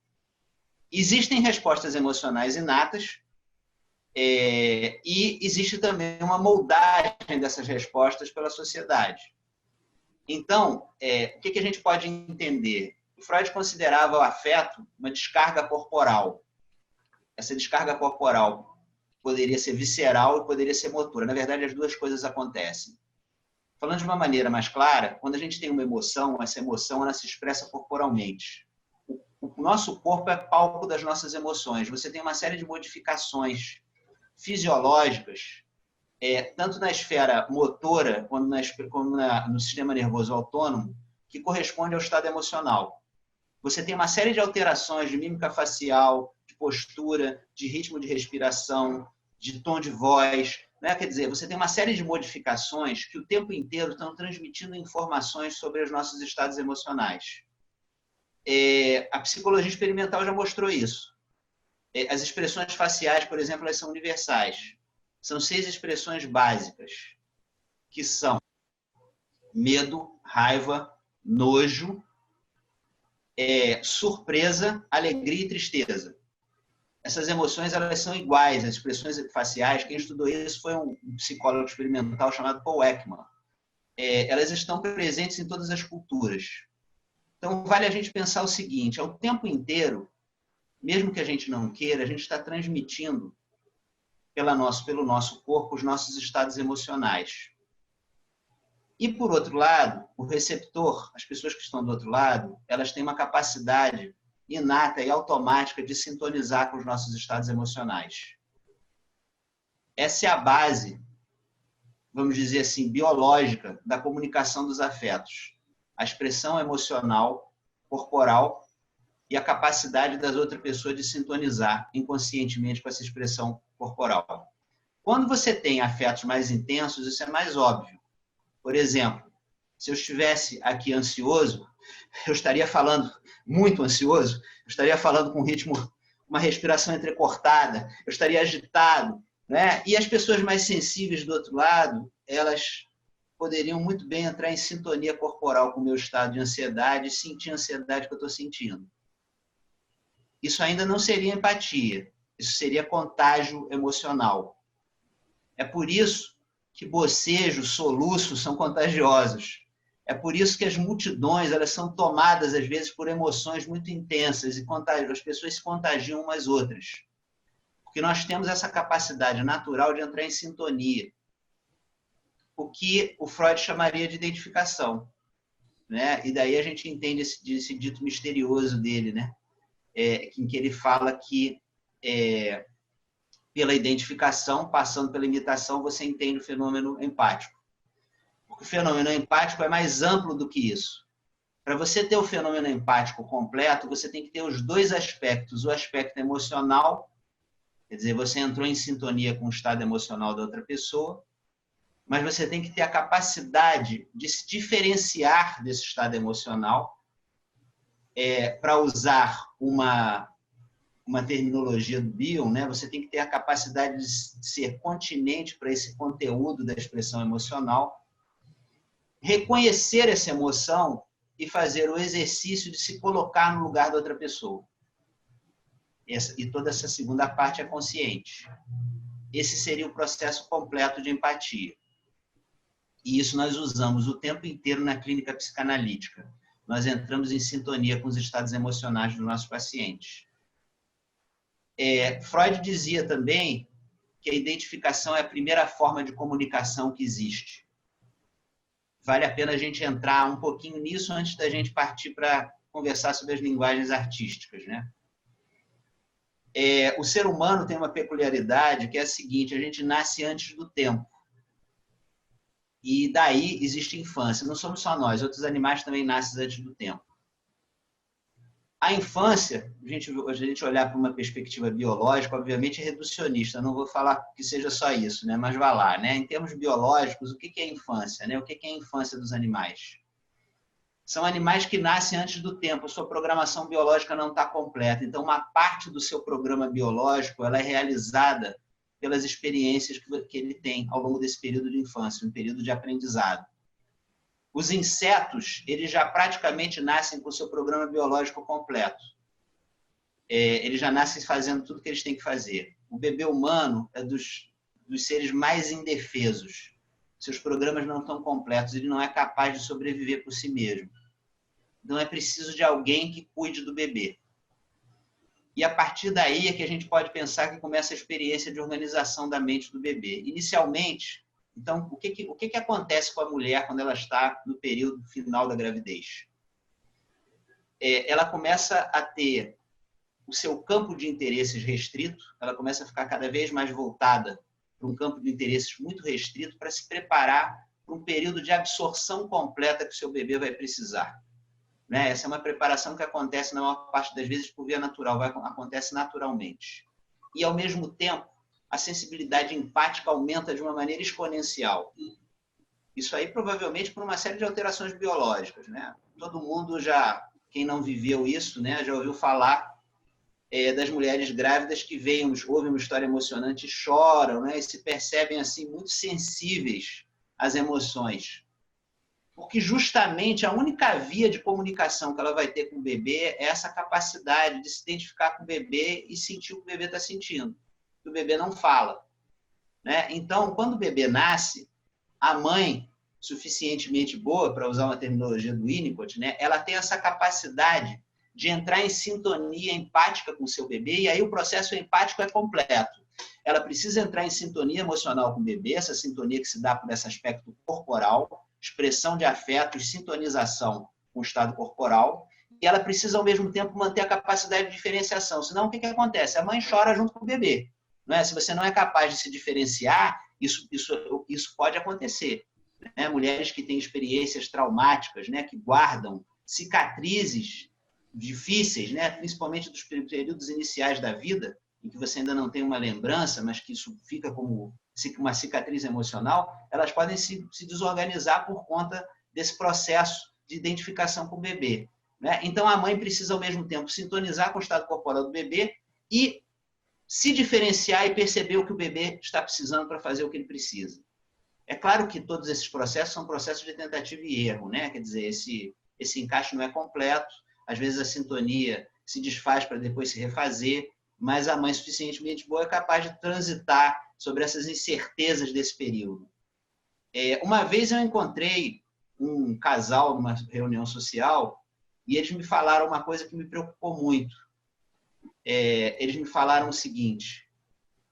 Existem respostas emocionais inatas e existe também uma moldagem dessas respostas pela sociedade. Então, o que a gente pode entender? O Freud considerava o afeto uma descarga corporal. Essa descarga corporal poderia ser visceral e poderia ser motora. Na verdade, as duas coisas acontecem. Falando de uma maneira mais clara, quando a gente tem uma emoção, essa emoção ela se expressa corporalmente. O nosso corpo é palco das nossas emoções. Você tem uma série de modificações fisiológicas, tanto na esfera motora, como no sistema nervoso autônomo, que corresponde ao estado emocional. Você tem uma série de alterações de mímica facial, de postura, de ritmo de respiração, de tom de voz, né? Quer dizer, você tem uma série de modificações que o tempo inteiro estão transmitindo informações sobre os nossos estados emocionais. A psicologia experimental já mostrou isso. As expressões faciais, por exemplo, elas são universais. São 6 expressões básicas, que são medo, raiva, nojo, surpresa, alegria e tristeza. Essas emoções elas são iguais, as expressões faciais. Quem estudou isso foi um psicólogo experimental chamado Paul Ekman. Elas estão presentes em todas as culturas. Então, vale a gente pensar o seguinte: ao tempo inteiro, mesmo que a gente não queira, a gente está transmitindo pelo nosso corpo os nossos estados emocionais. E, por outro lado, o receptor, as pessoas que estão do outro lado, elas têm uma capacidade inata e automática de sintonizar com os nossos estados emocionais. Essa é a base, vamos dizer assim, biológica da comunicação dos afetos. A expressão emocional, corporal e a capacidade das outras pessoas de sintonizar inconscientemente com essa expressão corporal. Quando você tem afetos mais intensos, isso é mais óbvio. Por exemplo, se eu estivesse aqui ansioso, eu estaria falando muito ansioso, eu estaria falando com ritmo, uma respiração entrecortada, eu estaria agitado, né? E as pessoas mais sensíveis do outro lado, elas poderiam muito bem entrar em sintonia corporal com o meu estado de ansiedade e sentir a ansiedade que eu estou sentindo. Isso ainda não seria empatia, isso seria contágio emocional. É por isso que bocejos, soluços são contagiosos. É por isso que as multidões, elas são tomadas, às vezes, por emoções muito intensas e as pessoas se contagiam umas às outras. Porque nós temos essa capacidade natural de entrar em sintonia. O que o Freud chamaria de identificação, né? E daí a gente entende esse dito misterioso dele, né? Em que ele fala que pela identificação, passando pela imitação, você entende o fenômeno empático. Porque o fenômeno empático é mais amplo do que isso. Para você ter o fenômeno empático completo, você tem que ter os dois aspectos. O aspecto emocional, quer dizer, você entrou em sintonia com o estado emocional da outra pessoa, mas você tem que ter a capacidade de se diferenciar desse estado emocional, para usar uma terminologia do Bion, né? Você tem que ter a capacidade de ser continente para esse conteúdo da expressão emocional, reconhecer essa emoção e fazer o exercício de se colocar no lugar da outra pessoa. E toda essa segunda parte é consciente. Esse seria o processo completo de empatia. E isso nós usamos o tempo inteiro na clínica psicanalítica. Nós entramos em sintonia com os estados emocionais dos nossos pacientes. Freud dizia também que a identificação é a primeira forma de comunicação que existe. Vale a pena a gente entrar um pouquinho nisso antes da gente partir para conversar sobre as linguagens artísticas, né? O ser humano tem uma peculiaridade que é a seguinte: a gente nasce antes do tempo. E daí existe infância. Não somos só nós, outros animais também nascem antes do tempo. A infância, a gente olhar para uma perspectiva biológica, obviamente é reducionista, não vou falar que seja só isso, né? Mas vá lá, né? Em termos biológicos, o que é a infância, né? O que é a infância dos animais? São animais que nascem antes do tempo, a sua programação biológica não está completa. Então, uma parte do seu programa biológico ela é realizada pelas experiências que ele tem ao longo desse período de infância, um período de aprendizado. Os insetos, eles já praticamente nascem com o seu programa biológico completo. Eles já nascem fazendo tudo que eles têm que fazer. O bebê humano é dos seres mais indefesos. Seus programas não estão completos, ele não é capaz de sobreviver por si mesmo. Então é preciso de alguém que cuide do bebê. E a partir daí é que a gente pode pensar que começa a experiência de organização da mente do bebê. Inicialmente, então, o que acontece com a mulher quando ela está no período final da gravidez? Ela começa a ter o seu campo de interesses restrito, ela começa a ficar cada vez mais voltada para um campo de interesses muito restrito para se preparar para um período de absorção completa que o seu bebê vai precisar. Né? Essa é uma preparação que acontece na maior parte das vezes por via natural, acontece naturalmente. E, ao mesmo tempo, a sensibilidade empática aumenta de uma maneira exponencial. Isso aí, provavelmente, por uma série de alterações biológicas. Né? Todo mundo quem não viveu isso, né, já ouviu falar das mulheres grávidas que ouvem uma história emocionante e choram, né, e se percebem assim, muito sensíveis às emoções. Porque justamente a única via de comunicação que ela vai ter com o bebê é essa capacidade de se identificar com o bebê e sentir o que o bebê está sentindo. O bebê não fala. Né? Então, quando o bebê nasce, a mãe, suficientemente boa, para usar uma terminologia do Winnicott, né, ela tem essa capacidade de entrar em sintonia empática com o seu bebê, e aí o processo empático é completo. Ela precisa entrar em sintonia emocional com o bebê, essa sintonia que se dá por esse aspecto corporal, expressão de afetos, sintonização com o estado corporal, e ela precisa, ao mesmo tempo, manter a capacidade de diferenciação. Senão, o que acontece? A mãe chora junto com o bebê. Não é? Se você não é capaz de se diferenciar, isso pode acontecer. Né? Mulheres que têm experiências traumáticas, né? Que guardam cicatrizes difíceis, né? Principalmente dos períodos iniciais da vida, em que você ainda não tem uma lembrança, mas que isso fica como uma cicatriz emocional, elas podem se desorganizar por conta desse processo de identificação com o bebê. Né? Então, a mãe precisa, ao mesmo tempo, sintonizar com o estado corporal do bebê e se diferenciar e perceber o que o bebê está precisando para fazer o que ele precisa. É claro que todos esses processos são processos de tentativa e erro, né? Quer dizer, esse encaixe não é completo, às vezes a sintonia se desfaz para depois se refazer, mas a mãe suficientemente boa é capaz de transitar sobre essas incertezas desse período. Uma vez eu encontrei um casal numa reunião social e eles me falaram uma coisa que me preocupou muito. Eles me falaram o seguinte: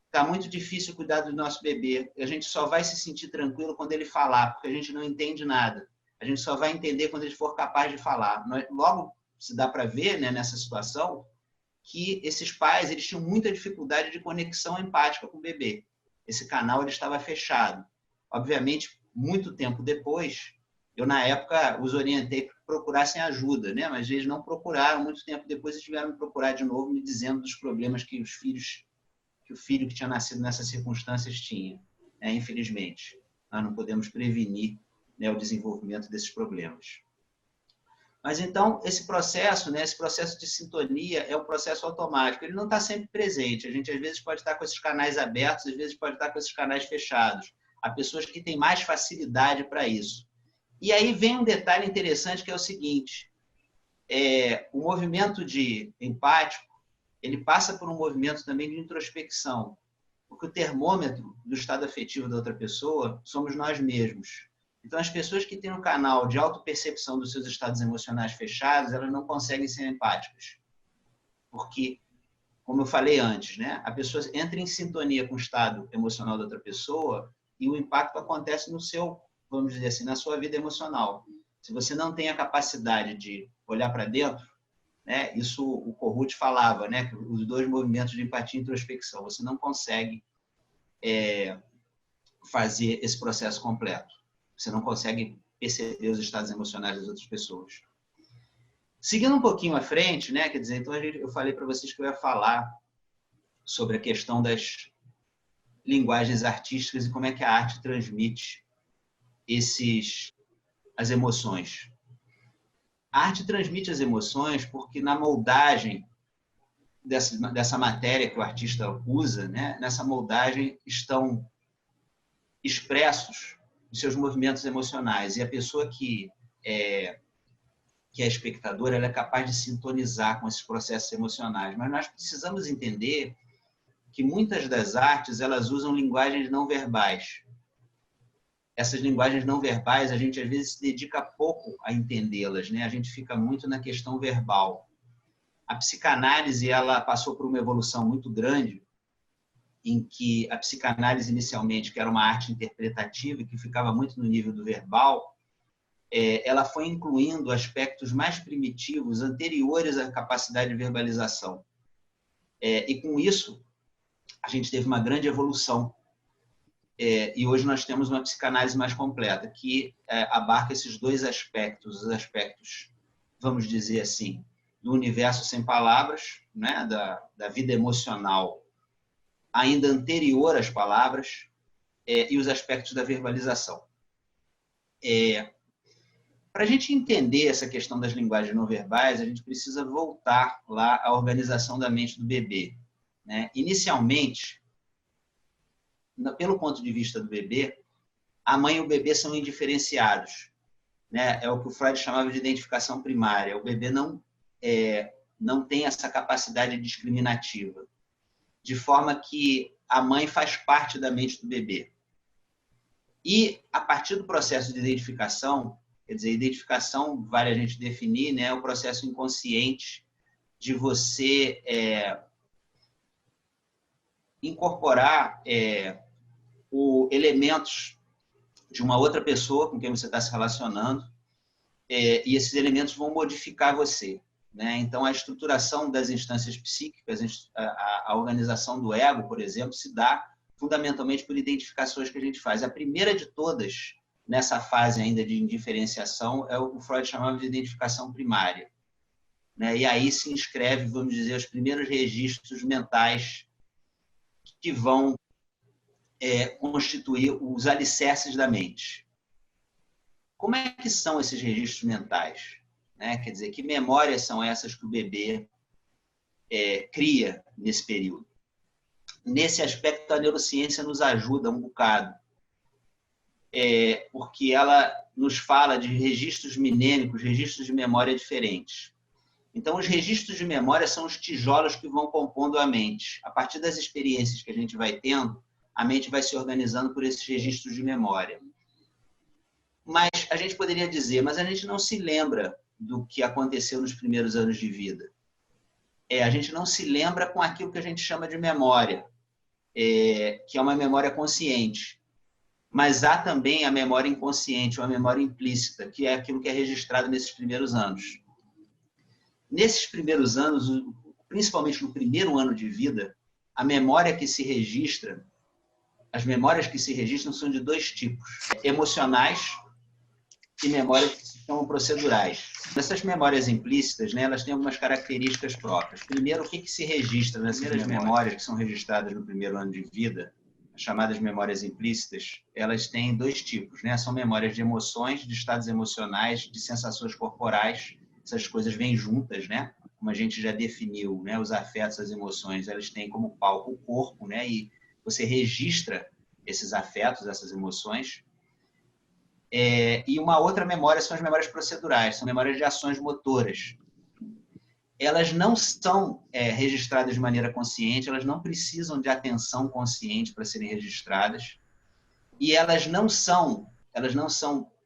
está muito difícil cuidar do nosso bebê, a gente só vai se sentir tranquilo quando ele falar, porque a gente não entende nada. A gente só vai entender quando ele for capaz de falar. Logo, se dá para ver, né, nessa situação, que esses pais eles tinham muita dificuldade de conexão empática com o bebê. Esse canal ele estava fechado. Obviamente, muito tempo depois, eu, na época, os orientei para procurassem ajuda, né? Mas eles não procuraram. Muito tempo depois, eles tiveram que me procurar de novo, me dizendo dos problemas que o filho que tinha nascido nessas circunstâncias tinha. Infelizmente, nós não podemos prevenir, né, o desenvolvimento desses problemas. Mas, então, esse processo, né, esse processo de sintonia é um processo automático. Ele não está sempre presente. A gente, às vezes, pode estar com esses canais abertos, às vezes, pode estar com esses canais fechados. Há pessoas que têm mais facilidade para isso. E aí vem um detalhe interessante, que é o seguinte: o movimento de empático, ele passa por um movimento também de introspecção, porque o termômetro do estado afetivo da outra pessoa somos nós mesmos. Então, as pessoas que têm um canal de autopercepção dos seus estados emocionais fechados, elas não conseguem ser empáticas. Porque, como eu falei antes, né, a pessoa entra em sintonia com o estado emocional da outra pessoa e o impacto acontece no seu, vamos dizer assim, na sua vida emocional. Se você não tem a capacidade de olhar para dentro, né, isso o Kohut falava, né, os dois movimentos de empatia e introspecção, você não consegue fazer esse processo completo. Você não consegue perceber os estados emocionais das outras pessoas. Seguindo um pouquinho à frente, né, quer dizer, então eu falei para vocês que eu ia falar sobre a questão das linguagens artísticas e como é que a arte transmite as emoções. A arte transmite as emoções porque na moldagem dessa matéria que o artista usa, né, nessa moldagem estão expressos os seus movimentos emocionais. E a pessoa que é espectadora, ela é capaz de sintonizar com esses processos emocionais. Mas nós precisamos entender que muitas das artes, elas usam linguagens não verbais. Essas linguagens não verbais, a gente às vezes se dedica pouco a entendê-las, né? A gente fica muito na questão verbal. A psicanálise, ela passou por uma evolução muito grande, em que a psicanálise inicialmente, que era uma arte interpretativa e que ficava muito no nível do verbal, ela foi incluindo aspectos mais primitivos, anteriores à capacidade de verbalização. E com isso, a gente teve uma grande evolução. E hoje nós temos uma psicanálise mais completa, que abarca esses dois aspectos, os aspectos, vamos dizer assim, do universo sem palavras, né, da vida emocional ainda anterior às palavras, e os aspectos da verbalização. Para a gente entender essa questão das linguagens não verbais, a gente precisa voltar lá à organização da mente do bebê. Né? Inicialmente, pelo ponto de vista do bebê, a mãe e o bebê são indiferenciados. Né? É o que o Freud chamava de identificação primária. O bebê não tem essa capacidade discriminativa, de forma que a mãe faz parte da mente do bebê. E, a partir do processo de identificação, quer dizer, identificação, vale a gente definir, né, é o processo inconsciente de você incorporar elementos de uma outra pessoa com quem você está se relacionando, e esses elementos vão modificar você, né? Então, a estruturação das instâncias psíquicas, a organização do ego, por exemplo, se dá fundamentalmente por identificações que a gente faz. A primeira de todas, nessa fase ainda de indiferenciação, é o que o Freud chamava de identificação primária, né? E aí se inscreve, vamos dizer, os primeiros registros mentais que vão constituir os alicerces da mente. Como é que são esses registros mentais? Né? Quer dizer, que memórias são essas que o bebê cria nesse período? Nesse aspecto, a neurociência nos ajuda um bocado, porque ela nos fala de registros mnêmicos, registros de memória diferentes. Então, os registros de memória são os tijolos que vão compondo a mente. A partir das experiências que a gente vai tendo, a mente vai se organizando por esses registros de memória. Mas a gente poderia dizer, mas a gente não se lembra do que aconteceu nos primeiros anos de vida. A gente não se lembra com aquilo que a gente chama de memória, que é uma memória consciente. Mas há também a memória inconsciente, uma memória implícita, que é aquilo que é registrado nesses primeiros anos. Nesses primeiros anos, principalmente no primeiro ano de vida, a memória que se registra, as memórias que se registram são de dois tipos: emocionais e memórias que se chamam procedurais. Essas memórias implícitas, né, elas têm algumas características próprias. Primeiro, o que se registra nessas memórias que são registradas no primeiro ano de vida, as chamadas memórias implícitas, elas têm dois tipos, né? São memórias de emoções, de estados emocionais, de sensações corporais. Essas coisas vêm juntas, né? Como a gente já definiu, né? Os afetos, as emoções, elas têm como palco o corpo, né? E você registra esses afetos, essas emoções. E uma outra memória são as memórias procedurais, são memórias de ações motoras. Elas não são registradas de maneira consciente, elas não precisam de atenção consciente para serem registradas, e elas não são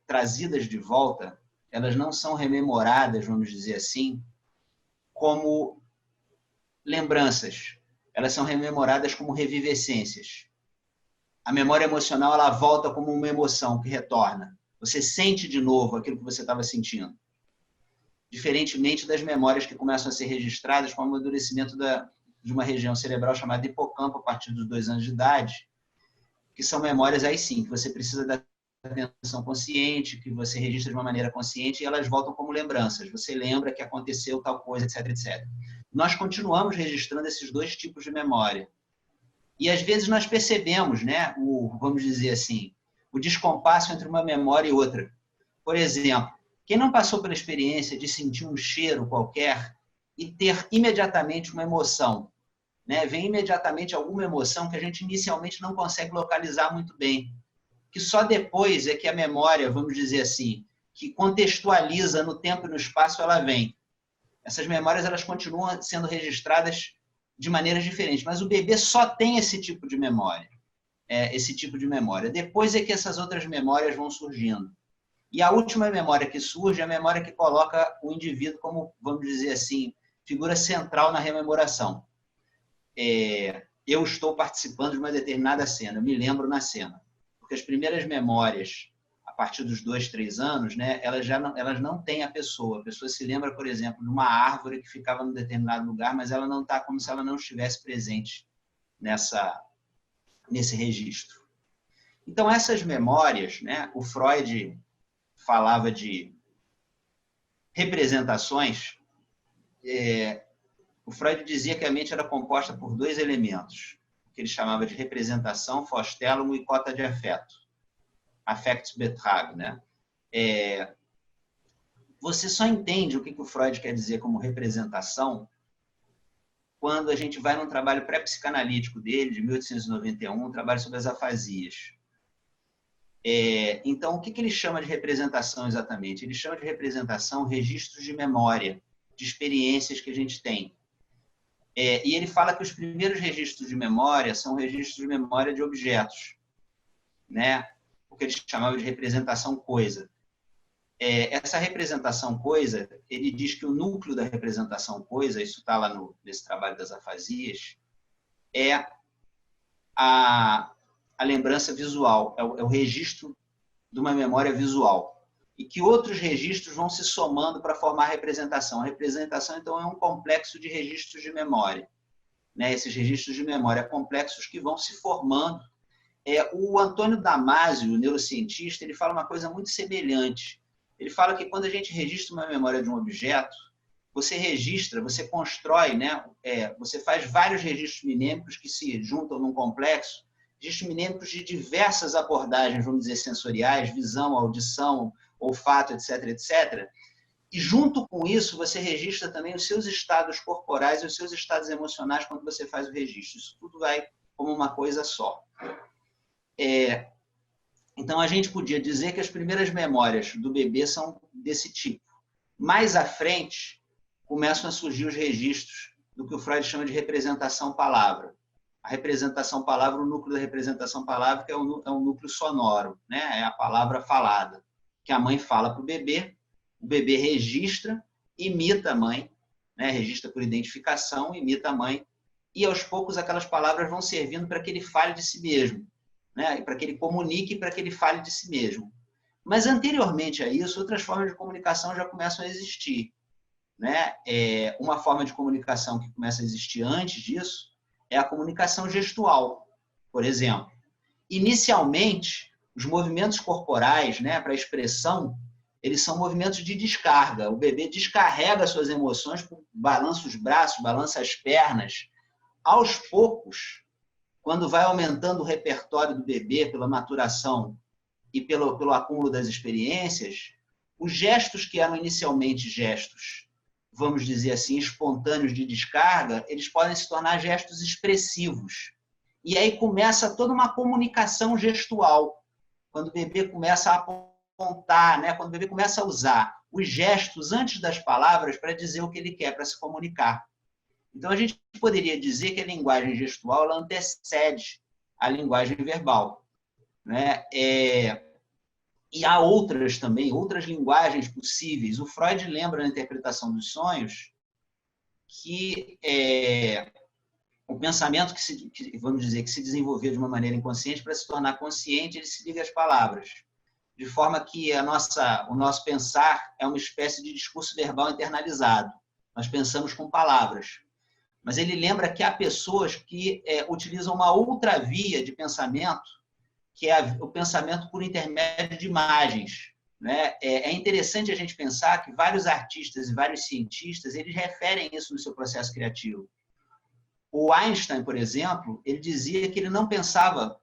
trazidas de volta, elas não são rememoradas, vamos dizer assim, como lembranças. Elas são rememoradas como revivescências. A memória emocional, ela volta como uma emoção que retorna. Você sente de novo aquilo que você estava sentindo. Diferentemente das memórias que começam a ser registradas com o amadurecimento de uma região cerebral chamada hipocampo a partir dos 2 anos de idade, que são memórias aí sim, que você precisa da atenção consciente, que você registra de uma maneira consciente, e elas voltam como lembranças. Você lembra que aconteceu tal coisa, etc, etc. Nós continuamos registrando esses dois tipos de memória. E às vezes nós percebemos, né, vamos dizer assim, o descompasso entre uma memória e outra. Por exemplo, quem não passou pela experiência de sentir um cheiro qualquer e ter imediatamente uma emoção, né? Vem imediatamente alguma emoção que a gente inicialmente não consegue localizar muito bem, que só depois é que a memória, vamos dizer assim, que contextualiza no tempo e no espaço, ela vem. Essas memórias, elas continuam sendo registradas de maneiras diferentes, mas o bebê só tem esse tipo de memória. Depois é que essas outras memórias vão surgindo. E a última memória que surge é a memória que coloca o indivíduo como, vamos dizer assim, figura central na rememoração. Eu estou participando de uma determinada cena, eu me lembro na cena. Porque as primeiras memórias, a partir dos 2, 3 anos, né, elas não têm a pessoa. A pessoa se lembra, por exemplo, de uma árvore que ficava num determinado lugar, mas ela não está como se ela não estivesse presente nesse registro. Então, essas memórias, né, o Freud falava de representações. O Freud dizia que a mente era composta por 2 elementos, que ele chamava de representação, fostélamo e cota de afeto. Affectsbetrag, né? Você só entende o que o Freud quer dizer como representação quando a gente vai num trabalho pré-psicanalítico dele, de 1891, um trabalho sobre as afasias. Então, o que ele chama de representação exatamente? Ele chama de representação registros de memória, de experiências que a gente tem. E ele fala que os primeiros registros de memória são registros de memória de objetos, né? O que ele chamava de representação coisa. Essa representação coisa, ele diz que o núcleo da representação coisa, isso está lá nesse trabalho das afasias, é a lembrança visual, é o registro de uma memória visual e que outros registros vão se somando para formar a representação. A representação, então, é um complexo de registros de memória, né? Esses registros de memória complexos que vão se formando. O Antônio Damasio, o neurocientista, ele fala uma coisa muito semelhante. Ele fala que quando a gente registra uma memória de um objeto, você registra, você constrói, né? Você faz vários registros mnemônicos que se juntam num complexo, registros mnemônicos de diversas abordagens, vamos dizer, sensoriais, visão, audição, olfato, etc., etc. E junto com isso, você registra também os seus estados corporais e os seus estados emocionais quando você faz o registro. Isso tudo vai como uma coisa só. Então, a gente podia dizer que as primeiras memórias do bebê são desse tipo. Mais à frente, começam a surgir os registros do que o Freud chama de representação-palavra. A representação-palavra, o núcleo da representação-palavra, que é um núcleo sonoro, né? É a palavra falada, que a mãe fala para o bebê registra, imita a mãe, né? Registra por identificação, imita a mãe, e aos poucos aquelas palavras vão servindo para que ele fale de si mesmo, né? Para que ele comunique, para que ele fale de si mesmo. Mas anteriormente a isso, outras formas de comunicação já começam a existir, né? Uma forma de comunicação que começa a existir antes disso é a comunicação gestual, por exemplo. Inicialmente, os movimentos corporais, né, para expressão, eles são movimentos de descarga. O bebê descarrega suas emoções, balança os braços, balança as pernas. Aos poucos, quando vai aumentando o repertório do bebê pela maturação e pelo acúmulo das experiências, os gestos que eram inicialmente gestos, vamos dizer assim, espontâneos de descarga, eles podem se tornar gestos expressivos. E aí começa toda uma comunicação gestual, quando o bebê começa a apontar, né? Quando o bebê começa a usar os gestos antes das palavras para dizer o que ele quer, para se comunicar. Então, a gente poderia dizer que a linguagem gestual ela antecede a linguagem verbal, né? E há outras também, outras linguagens possíveis. O Freud lembra na interpretação dos sonhos que o pensamento vamos dizer, que se desenvolveu de uma maneira inconsciente para se tornar consciente, ele se liga às palavras, de forma que o nosso pensar é uma espécie de discurso verbal internalizado. Nós pensamos com palavras. Mas ele lembra que há pessoas que utilizam uma outra via de pensamento, que é o pensamento por intermédio de imagens, né? É interessante a gente pensar que vários artistas e vários cientistas, eles referem isso no seu processo criativo. O Einstein, por exemplo, ele dizia que ele não pensava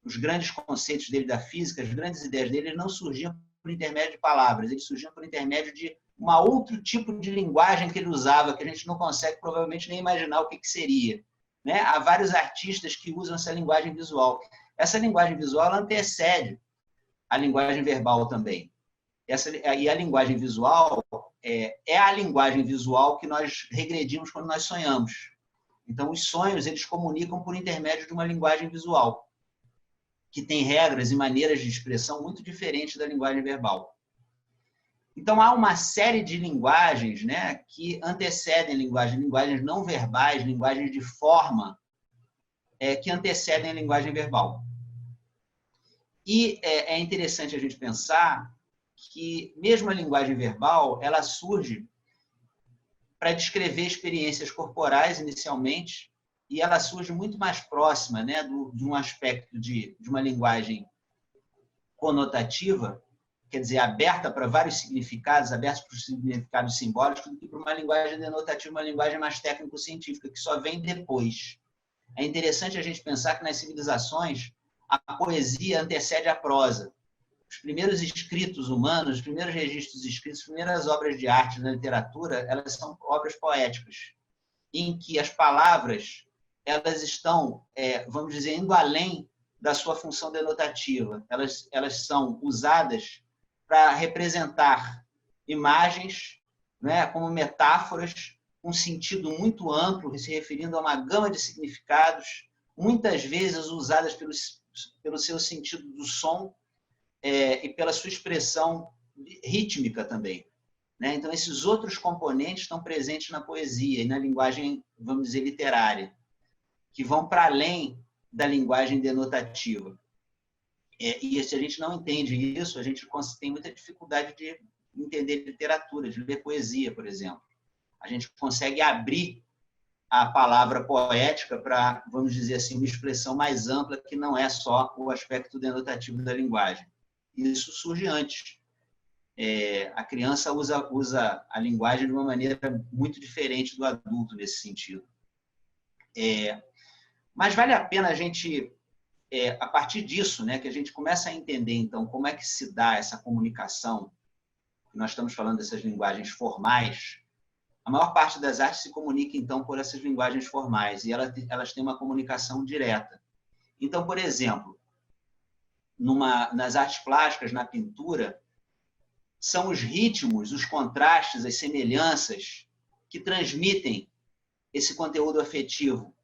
os grandes conceitos dele da física, as grandes ideias dele, eles não surgiam por intermédio de palavras, eles surgiam por intermédio de um outro tipo de linguagem que ele usava, que a gente não consegue provavelmente nem imaginar o que seria, né? Há vários artistas que usam essa linguagem visual. Essa linguagem visual ela antecede a linguagem verbal também. E a linguagem visual é a linguagem visual que nós regredimos quando nós sonhamos. Então, os sonhos eles comunicam por intermédio de uma linguagem visual, que tem regras e maneiras de expressão muito diferentes da linguagem verbal. Então, há uma série de linguagens, né, que antecedem linguagens não verbais, linguagens de forma, que antecedem a linguagem verbal. E é interessante a gente pensar que, mesmo a linguagem verbal, ela surge para descrever experiências corporais, inicialmente, e ela surge muito mais próxima, né, de um aspecto de uma linguagem conotativa, quer dizer, aberta para vários significados, aberta para os significados simbólicos, do que para uma linguagem denotativa, uma linguagem mais técnico-científica, que só vem depois. É interessante a gente pensar que nas civilizações a poesia antecede a prosa. Os primeiros escritos humanos, os primeiros registros escritos, as primeiras obras de arte na literatura, elas são obras poéticas, em que as palavras elas estão, vamos dizer, indo além da sua função denotativa. Elas são usadas para representar imagens, né, como metáforas, um sentido muito amplo, se referindo a uma gama de significados, muitas vezes usadas pelo seu sentido do som e pela sua expressão rítmica também, né? Então, esses outros componentes estão presentes na poesia e na linguagem, vamos dizer, literária, que vão para além da linguagem denotativa. E se a gente não entende isso, a gente tem muita dificuldade de entender literatura, de ler poesia, por exemplo. A gente consegue abrir a palavra poética para, vamos dizer assim, uma expressão mais ampla que não é só o aspecto denotativo da linguagem. Isso surge antes. A criança usa a linguagem de uma maneira muito diferente do adulto nesse sentido. Mas vale a pena a gente, a partir disso, né, que a gente começa a entender, então, como é que se dá essa comunicação. Nós estamos falando dessas linguagens formais. A maior parte das artes se comunica, então, por essas linguagens formais, e elas têm uma comunicação direta. Então, por exemplo, nas artes plásticas, na pintura, são os ritmos, os contrastes, as semelhanças que transmitem esse conteúdo afetivo.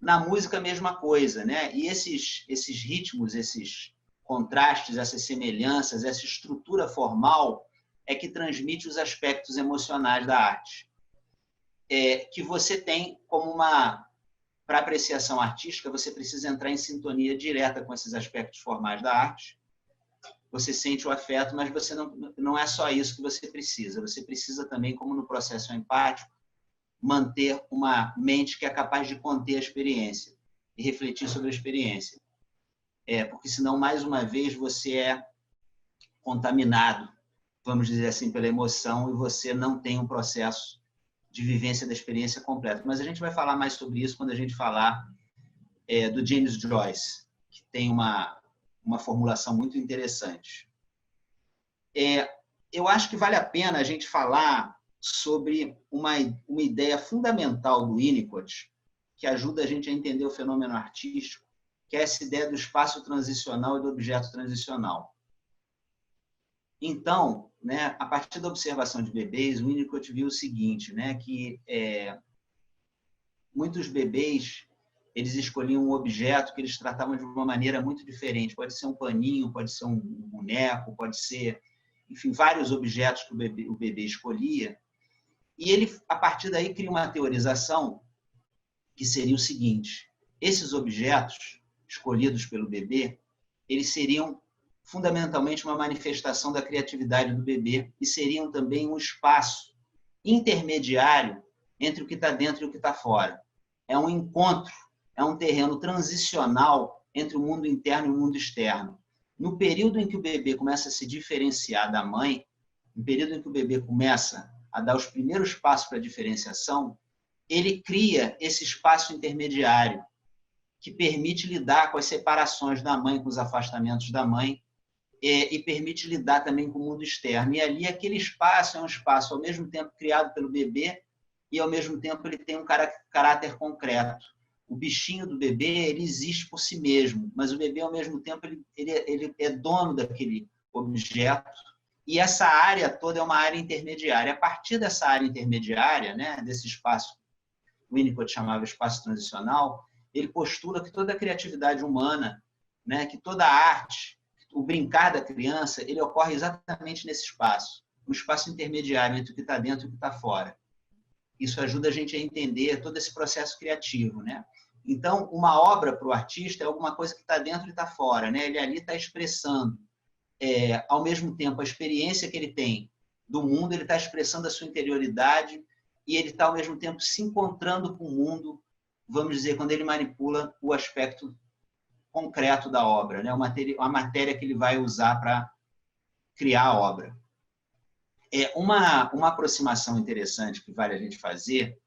Na música, a mesma coisa, né? E esses ritmos, esses contrastes, essas semelhanças, essa estrutura formal é que transmite os aspectos emocionais da arte. Que você tem como para apreciação artística, você precisa entrar em sintonia direta com esses aspectos formais da arte. Você sente o afeto, mas você não é só isso que você precisa. Você precisa também, como no processo empático, manter uma mente que é capaz de conter a experiência e refletir sobre a experiência. Porque senão, mais uma vez, você é contaminado, vamos dizer assim, pela emoção, e você não tem um processo de vivência da experiência completa. Mas a gente vai falar mais sobre isso quando a gente falar do James Joyce, que tem uma formulação muito interessante. Eu acho que vale a pena a gente falar sobre uma ideia fundamental do Winnicott, que ajuda a gente a entender o fenômeno artístico, que é essa ideia do espaço transicional e do objeto transicional. Então, né, a partir da observação de bebês, o Winnicott viu o seguinte, né, que muitos bebês eles escolhiam um objeto que eles tratavam de uma maneira muito diferente. Pode ser um paninho, pode ser um boneco, pode ser, enfim, vários objetos que o bebê escolhia. E ele, a partir daí, cria uma teorização que seria o seguinte: esses objetos escolhidos pelo bebê, eles seriam fundamentalmente uma manifestação da criatividade do bebê e seriam também um espaço intermediário entre o que está dentro e o que está fora. É um encontro, é um terreno transicional entre o mundo interno e o mundo externo. No período em que o bebê começa a se diferenciar da mãe, no período em que o bebê começa a dar os primeiros passos para a diferenciação, ele cria esse espaço intermediário que permite lidar com as separações da mãe, com os afastamentos da mãe, e permite lidar também com o mundo externo. E ali aquele espaço é um espaço ao mesmo tempo criado pelo bebê e ao mesmo tempo ele tem um caráter concreto. O bichinho do bebê, ele existe por si mesmo, mas o bebê ao mesmo tempo ele é dono daquele objeto. E essa área toda é uma área intermediária. A partir dessa área intermediária, né, desse espaço, o Winnicott chamava espaço transicional, ele postula que toda a criatividade humana, né, que toda a arte, o brincar da criança, ele ocorre exatamente nesse espaço, um espaço intermediário entre o que está dentro e o que está fora. Isso ajuda a gente a entender todo esse processo criativo, né? Então, uma obra para o artista é alguma coisa que está dentro e está fora, né? Ele ali está expressando, ao mesmo tempo, a experiência que ele tem do mundo, ele está expressando a sua interioridade e ele está, ao mesmo tempo, se encontrando com o mundo, vamos dizer, quando ele manipula o aspecto concreto da obra, né? A matéria que ele vai usar para criar a obra. Uma aproximação interessante que vale a gente fazer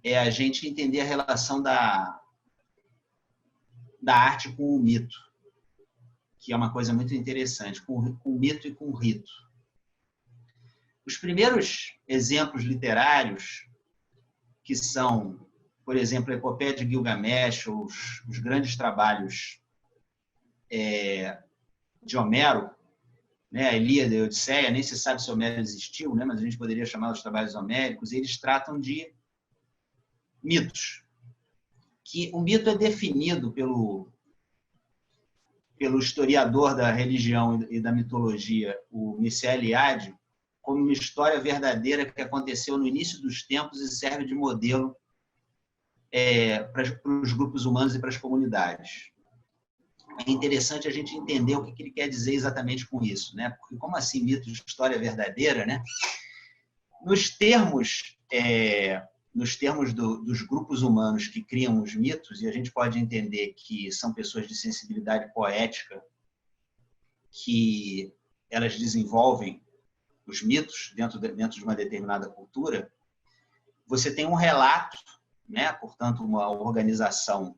é a gente entender a relação da arte com o mito, que é uma coisa muito interessante, com o mito e com o rito. Os primeiros exemplos literários, que são, por exemplo, a Epopeia de Gilgamesh, ou os grandes trabalhos de Homero, né, a Ilíada e a Odisseia, nem se sabe se Homero existiu, né, mas a gente poderia chamar os trabalhos homéricos, e eles tratam de mitos. Que o mito é definido pelo historiador da religião e da mitologia, o Mircea Eliade, como uma história verdadeira que aconteceu no início dos tempos e serve de modelo para os grupos humanos e para as comunidades. é interessante a gente entender o que ele quer dizer exatamente com isso, né? Porque como assim mito de história verdadeira, né? Nos termos dos grupos humanos que criam os mitos, e a gente pode entender que são pessoas de sensibilidade poética, que elas desenvolvem os mitos dentro de uma determinada cultura, você tem um relato, né? Portanto, uma organização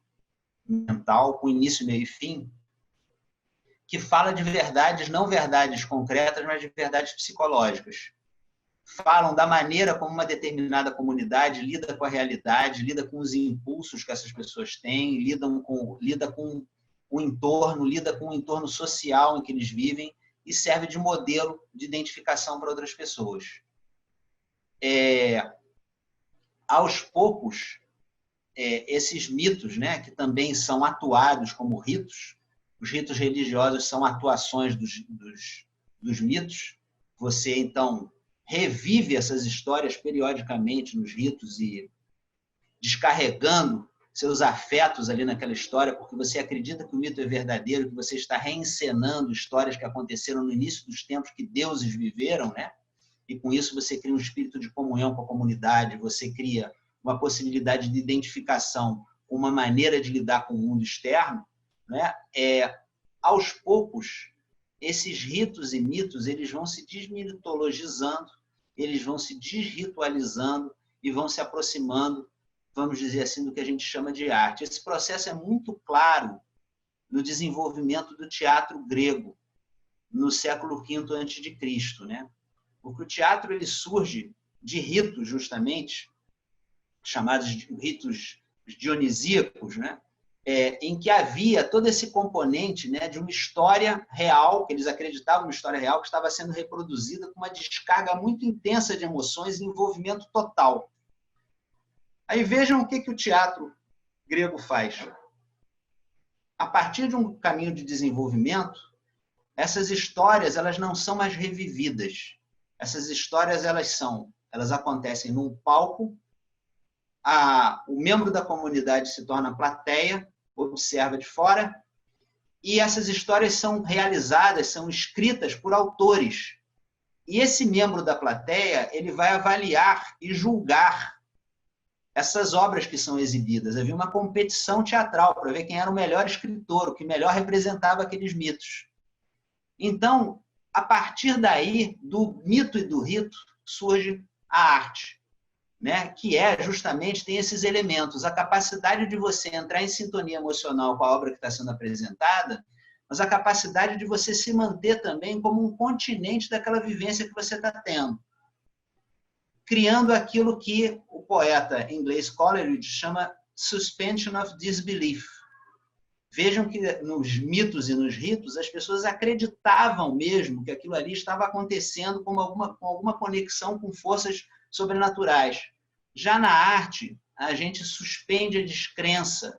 mental com início, meio e fim, que fala de verdades, não verdades concretas, mas de verdades psicológicas. Falam da maneira como uma determinada comunidade lida com a realidade, lida com os impulsos que essas pessoas têm, lida com o entorno social em que eles vivem e serve de modelo de identificação para outras pessoas. Aos poucos, esses mitos, né, que também são atuados como ritos, os ritos religiosos são atuações dos mitos. Você, então, revive essas histórias periodicamente nos ritos e descarregando seus afetos ali naquela história, porque você acredita que o mito é verdadeiro, que você está reencenando histórias que aconteceram no início dos tempos que deuses viveram, né? E com isso você cria um espírito de comunhão com a comunidade, você cria uma possibilidade de identificação, uma maneira de lidar com o mundo externo, né? Aos poucos, esses ritos e mitos eles vão se desmitologizando, eles vão se desritualizando e vão se aproximando, vamos dizer assim, do que a gente chama de arte. Esse processo é muito claro no desenvolvimento do teatro grego, no século V a.C., né? Porque o teatro ele surge de ritos, justamente, chamados de ritos dionisíacos, né? Em que havia todo esse componente, né, de uma história real, que eles acreditavam uma história real, que estava sendo reproduzida com uma descarga muito intensa de emoções e envolvimento total. Aí vejam o que o teatro grego faz. A partir de um caminho de desenvolvimento, essas histórias elas não são mais revividas. Essas histórias elas acontecem num palco, o membro da comunidade se torna plateia, observa de fora, e essas histórias são realizadas, são escritas por autores. E esse membro da plateia ele vai avaliar e julgar essas obras que são exibidas. Havia uma competição teatral para ver quem era o melhor escritor, o que melhor representava aqueles mitos. Então, a partir daí, do mito e do rito, surge a arte, né? Que justamente tem esses elementos, a capacidade de você entrar em sintonia emocional com a obra que está sendo apresentada, mas a capacidade de você se manter também como um continente daquela vivência que você está tendo, criando aquilo que o poeta inglês Coleridge chama suspension of disbelief. Vejam que nos mitos e nos ritos as pessoas acreditavam mesmo que aquilo ali estava acontecendo com alguma conexão com forças sobrenaturais. Já na arte, a gente suspende a descrença,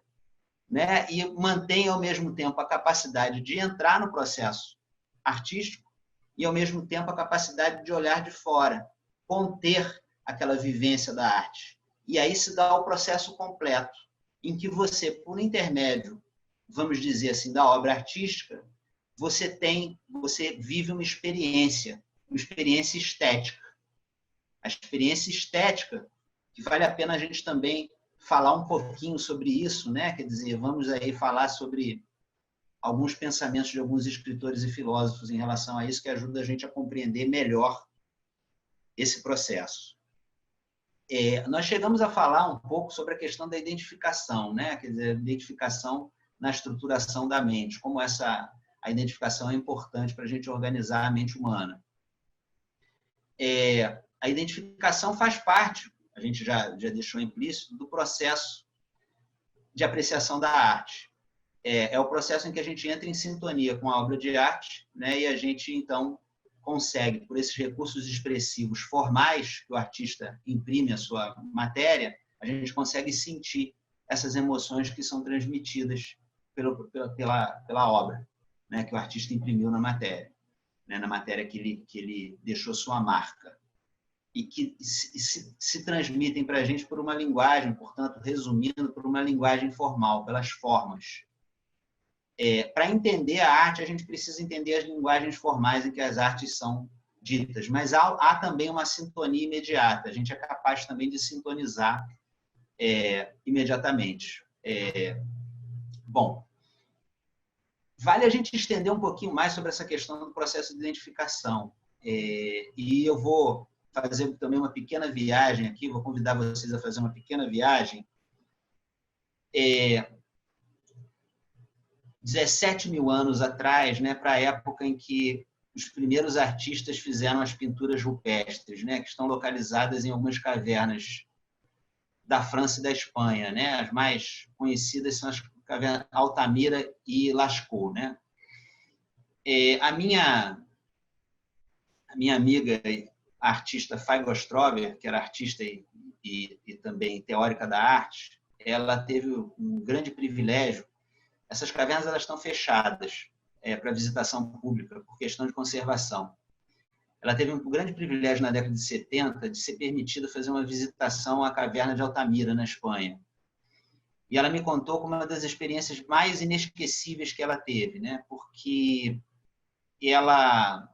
né? E mantém ao mesmo tempo a capacidade de entrar no processo artístico e ao mesmo tempo a capacidade de olhar de fora, conter aquela vivência da arte. E aí se dá o processo completo, em que você, por intermédio, vamos dizer assim, da obra artística, você vive uma experiência estética. A experiência estética, que vale a pena a gente também falar um pouquinho sobre isso, né? Quer dizer, vamos aí falar sobre alguns pensamentos de alguns escritores e filósofos em relação a isso, que ajuda a gente a compreender melhor esse processo. Nós chegamos a falar um pouco sobre a questão da identificação, né? Quer dizer, identificação na estruturação da mente, como a identificação é importante para a gente organizar a mente humana. A identificação faz parte, a gente já deixou implícito, do processo de apreciação da arte. É o processo em que a gente entra em sintonia com a obra de arte, né? E a gente, então, consegue, por esses recursos expressivos formais que o artista imprime à sua matéria, a gente consegue sentir essas emoções que são transmitidas pela obra, né, que o artista imprimiu na matéria, né, na matéria que ele deixou sua marca, e que se transmitem para a gente por uma linguagem, portanto, resumindo, por uma linguagem formal, pelas formas. Para entender a arte, a gente precisa entender as linguagens formais em que as artes são ditas, mas há também uma sintonia imediata. A gente é capaz também de sintonizar imediatamente. Bom, vale a gente estender um pouquinho mais sobre essa questão do processo de identificação. E eu vou fazer também uma pequena viagem aqui, vou convidar vocês a fazer uma pequena viagem. 17 mil anos atrás, né, para a época em que os primeiros artistas fizeram as pinturas rupestres, né, que estão localizadas em algumas cavernas da França e da Espanha, né? As mais conhecidas são as cavernas Altamira e Lascaux, né? A minha amiga, a artista Feigo Strover, que era artista e também teórica da arte, ela teve um grande privilégio. Essas cavernas elas estão fechadas para visitação pública por questão de conservação. Ela teve um grande privilégio na década de 70 de ser permitida fazer uma visitação à caverna de Altamira, na Espanha. E ela me contou como uma das experiências mais inesquecíveis que ela teve, né? Porque ela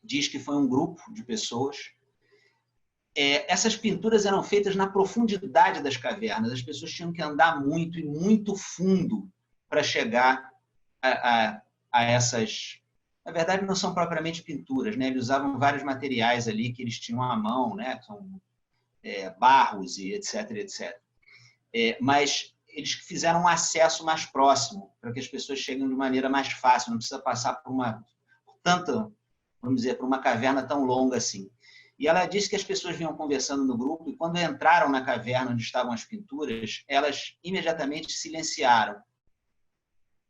diz que foi um grupo de pessoas. Essas pinturas eram feitas na profundidade das cavernas. As pessoas tinham que andar muito e muito fundo para chegar a essas... Na verdade, não são propriamente pinturas, né? Eles usavam vários materiais ali que eles tinham à mão, né? São barros e etc, etc. Mas eles fizeram um acesso mais próximo para que as pessoas cheguem de maneira mais fácil, não precisa passar por vamos dizer, por uma caverna tão longa assim. E ela disse que as pessoas vinham conversando no grupo e quando entraram na caverna onde estavam as pinturas, elas imediatamente silenciaram,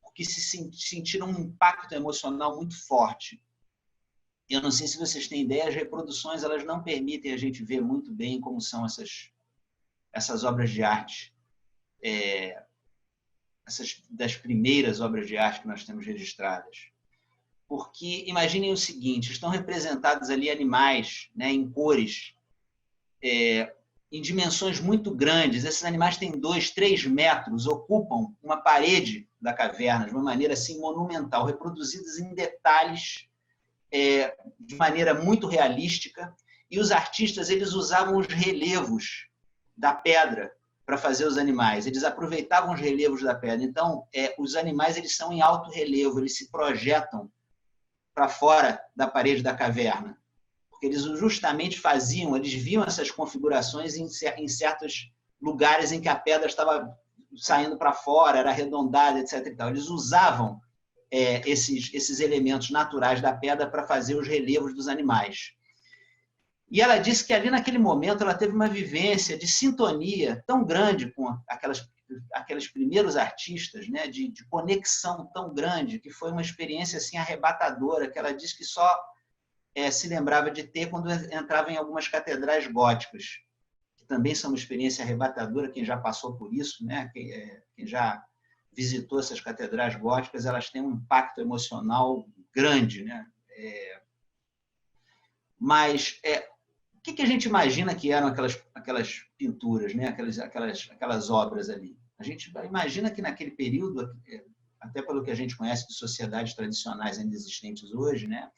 porque se sentiram um impacto emocional muito forte. Eu não sei se vocês têm ideia, as reproduções elas não permitem a gente ver muito bem como são essas obras de arte, das primeiras obras de arte que nós temos registradas. Porque, imaginem o seguinte, estão representados ali animais, né, em cores, em dimensões muito grandes. Esses animais têm 2, 3 metros, ocupam uma parede da caverna de uma maneira assim monumental, reproduzidos em detalhes de maneira muito realística. E os artistas eles usavam os relevos da pedra para fazer os animais. Eles aproveitavam os relevos da pedra. Então, os animais eles são em alto relevo, eles se projetam para fora da parede da caverna. Porque eles justamente eles viam essas configurações em certos lugares em que a pedra estava saindo para fora, era arredondada, etc. E tal. Eles usavam esses elementos naturais da pedra para fazer os relevos dos animais. E ela disse que ali naquele momento ela teve uma vivência de sintonia tão grande com aqueles primeiros artistas, né, de conexão tão grande, que foi uma experiência assim arrebatadora, que ela disse que só se lembrava de ter quando entrava em algumas catedrais góticas, que também são uma experiência arrebatadora, quem já passou por isso, né, quem já visitou essas catedrais góticas, elas têm um impacto emocional grande, né? Mas o que a gente imagina que eram aquelas pinturas, né? aquelas obras ali? A gente imagina que naquele período, até pelo que a gente conhece de sociedades tradicionais ainda existentes hoje, né?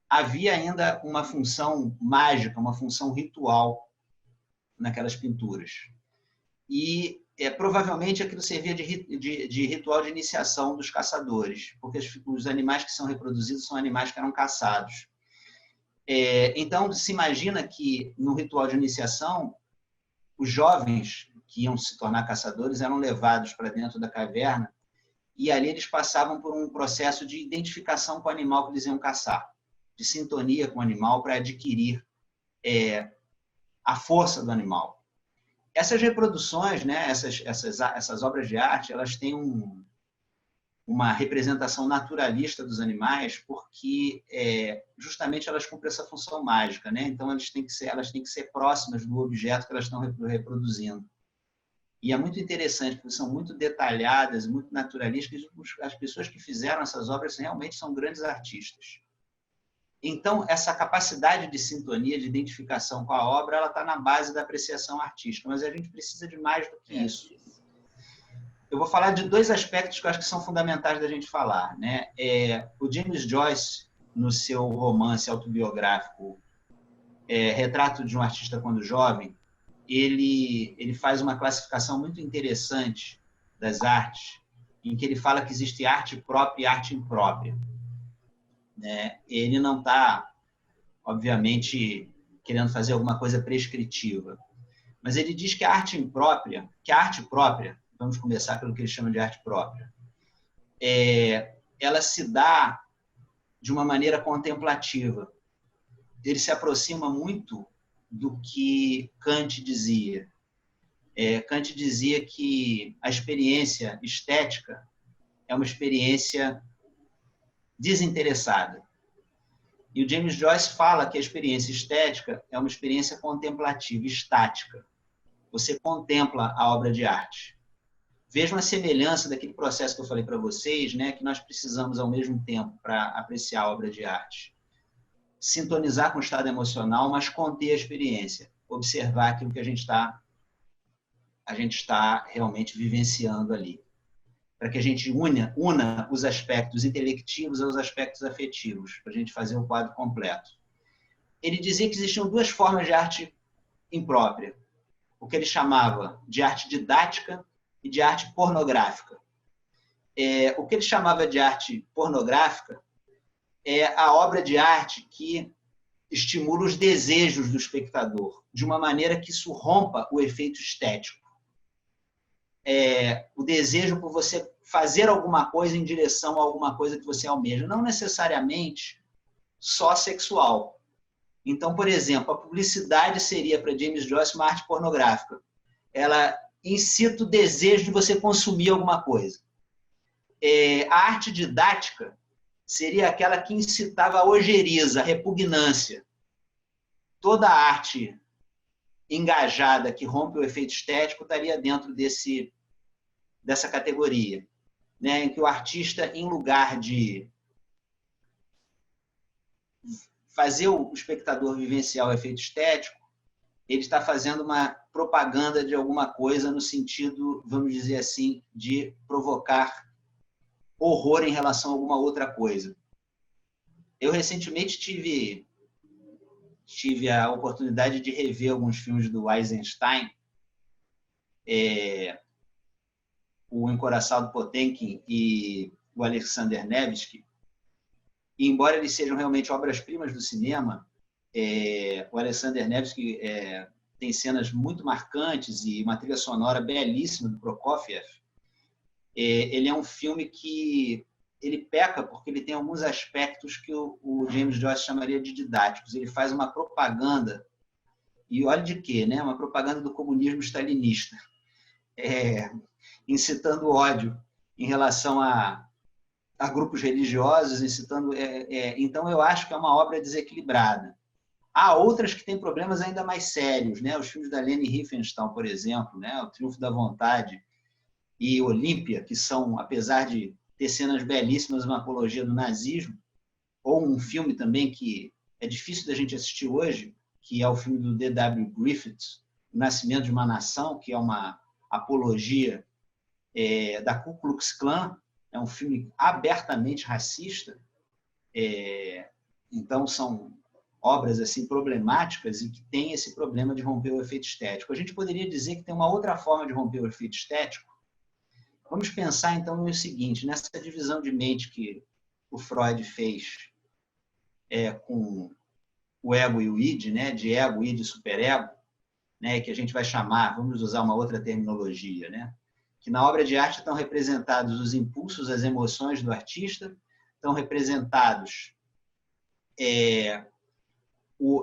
Havia ainda uma função mágica, uma função ritual naquelas pinturas. E provavelmente aquilo servia de ritual de iniciação dos caçadores, porque os animais que são reproduzidos são animais que eram caçados. Então, se imagina que no ritual de iniciação, os jovens que iam se tornar caçadores eram levados para dentro da caverna e ali eles passavam por um processo de identificação com o animal que eles iam caçar, de sintonia com o animal para adquirir a força do animal. Essas reproduções, né, essas obras de arte, elas têm uma representação naturalista dos animais, porque justamente elas cumprem essa função mágica, né? Então elas têm que ser próximas do objeto que elas estão reproduzindo. E é muito interessante, porque são muito detalhadas, muito naturalistas. As pessoas que fizeram essas obras realmente são grandes artistas. Então, essa capacidade de sintonia, de identificação com a obra, ela está na base da apreciação artística, mas a gente precisa de mais do que isso. eu vou falar de dois aspectos que eu acho que são fundamentais da gente falar, né? O James Joyce, no seu romance autobiográfico Retrato de um Artista Quando Jovem, ele faz uma classificação muito interessante das artes, em que ele fala que existe arte própria e arte imprópria, né? Ele não está, obviamente, querendo fazer alguma coisa prescritiva, mas ele diz que a arte imprópria, vamos começar pelo que ele chama de arte própria, ela se dá de uma maneira contemplativa. Ele se aproxima muito do que Kant dizia. Kant dizia que a experiência estética é uma experiência desinteressada. E o James Joyce fala que a experiência estética é uma experiência contemplativa, estática. Você contempla a obra de arte. Veja uma semelhança daquele processo que eu falei para vocês, né, que nós precisamos, ao mesmo tempo, para apreciar a obra de arte, sintonizar com o estado emocional, mas conter a experiência, observar aquilo que a gente está realmente vivenciando ali, para que a gente una os aspectos intelectivos aos aspectos afetivos, para a gente fazer um quadro completo. Ele dizia que existiam duas formas de arte imprópria, o que ele chamava de arte didática e de arte pornográfica. O que ele chamava de arte pornográfica é a obra de arte que estimula os desejos do espectador, de uma maneira que isso rompa o efeito estético. O desejo por você fazer alguma coisa em direção a alguma coisa que você almeja, não necessariamente só sexual. Então, por exemplo, a publicidade seria, para James Joyce, uma arte pornográfica. Ela incita o desejo de você consumir alguma coisa. A arte didática seria aquela que incitava a ojeriza, a repugnância. Toda a arte engajada que rompe o efeito estético estaria dentro dessa categoria, né? Em que o artista, em lugar de fazer o espectador vivenciar o efeito estético, ele está fazendo uma propaganda de alguma coisa no sentido, vamos dizer assim, de provocar horror em relação a alguma outra coisa. Eu recentemente tive a oportunidade de rever alguns filmes do Eisenstein, o Encoraçado Potemkin e o Alexander Nevsky. E, embora eles sejam realmente obras-primas do cinema, o Alexander Nevsky tem cenas muito marcantes e uma trilha sonora belíssima do Prokofiev. Ele é um filme que ele peca porque ele tem alguns aspectos que o James Joyce chamaria de didáticos. Ele faz uma propaganda, e olha de quê, né? Uma propaganda do comunismo stalinista, incitando ódio em relação a grupos religiosos, incitando... Então, eu acho que é uma obra desequilibrada. Há outras que têm problemas ainda mais sérios, né? Os filmes da Leni Riefenstahl, por exemplo, né? O Triunfo da Vontade e Olímpia, que são, apesar de ter cenas belíssimas, uma apologia do nazismo, ou um filme também que é difícil da gente assistir hoje, que é o filme do D.W. Griffith, O Nascimento de uma Nação, que é uma apologia da Ku Klux Klan. É um filme abertamente racista. Então, são obras assim problemáticas e que têm esse problema de romper o efeito estético. A gente poderia dizer que tem uma outra forma de romper o efeito estético. Vamos pensar, então, no seguinte, nessa divisão de mente que o Freud fez com o ego e o id, né, de ego, id e superego, né, que a gente vai chamar, vamos usar uma outra terminologia, né, que na obra de arte estão representados os impulsos, as emoções do artista, estão representados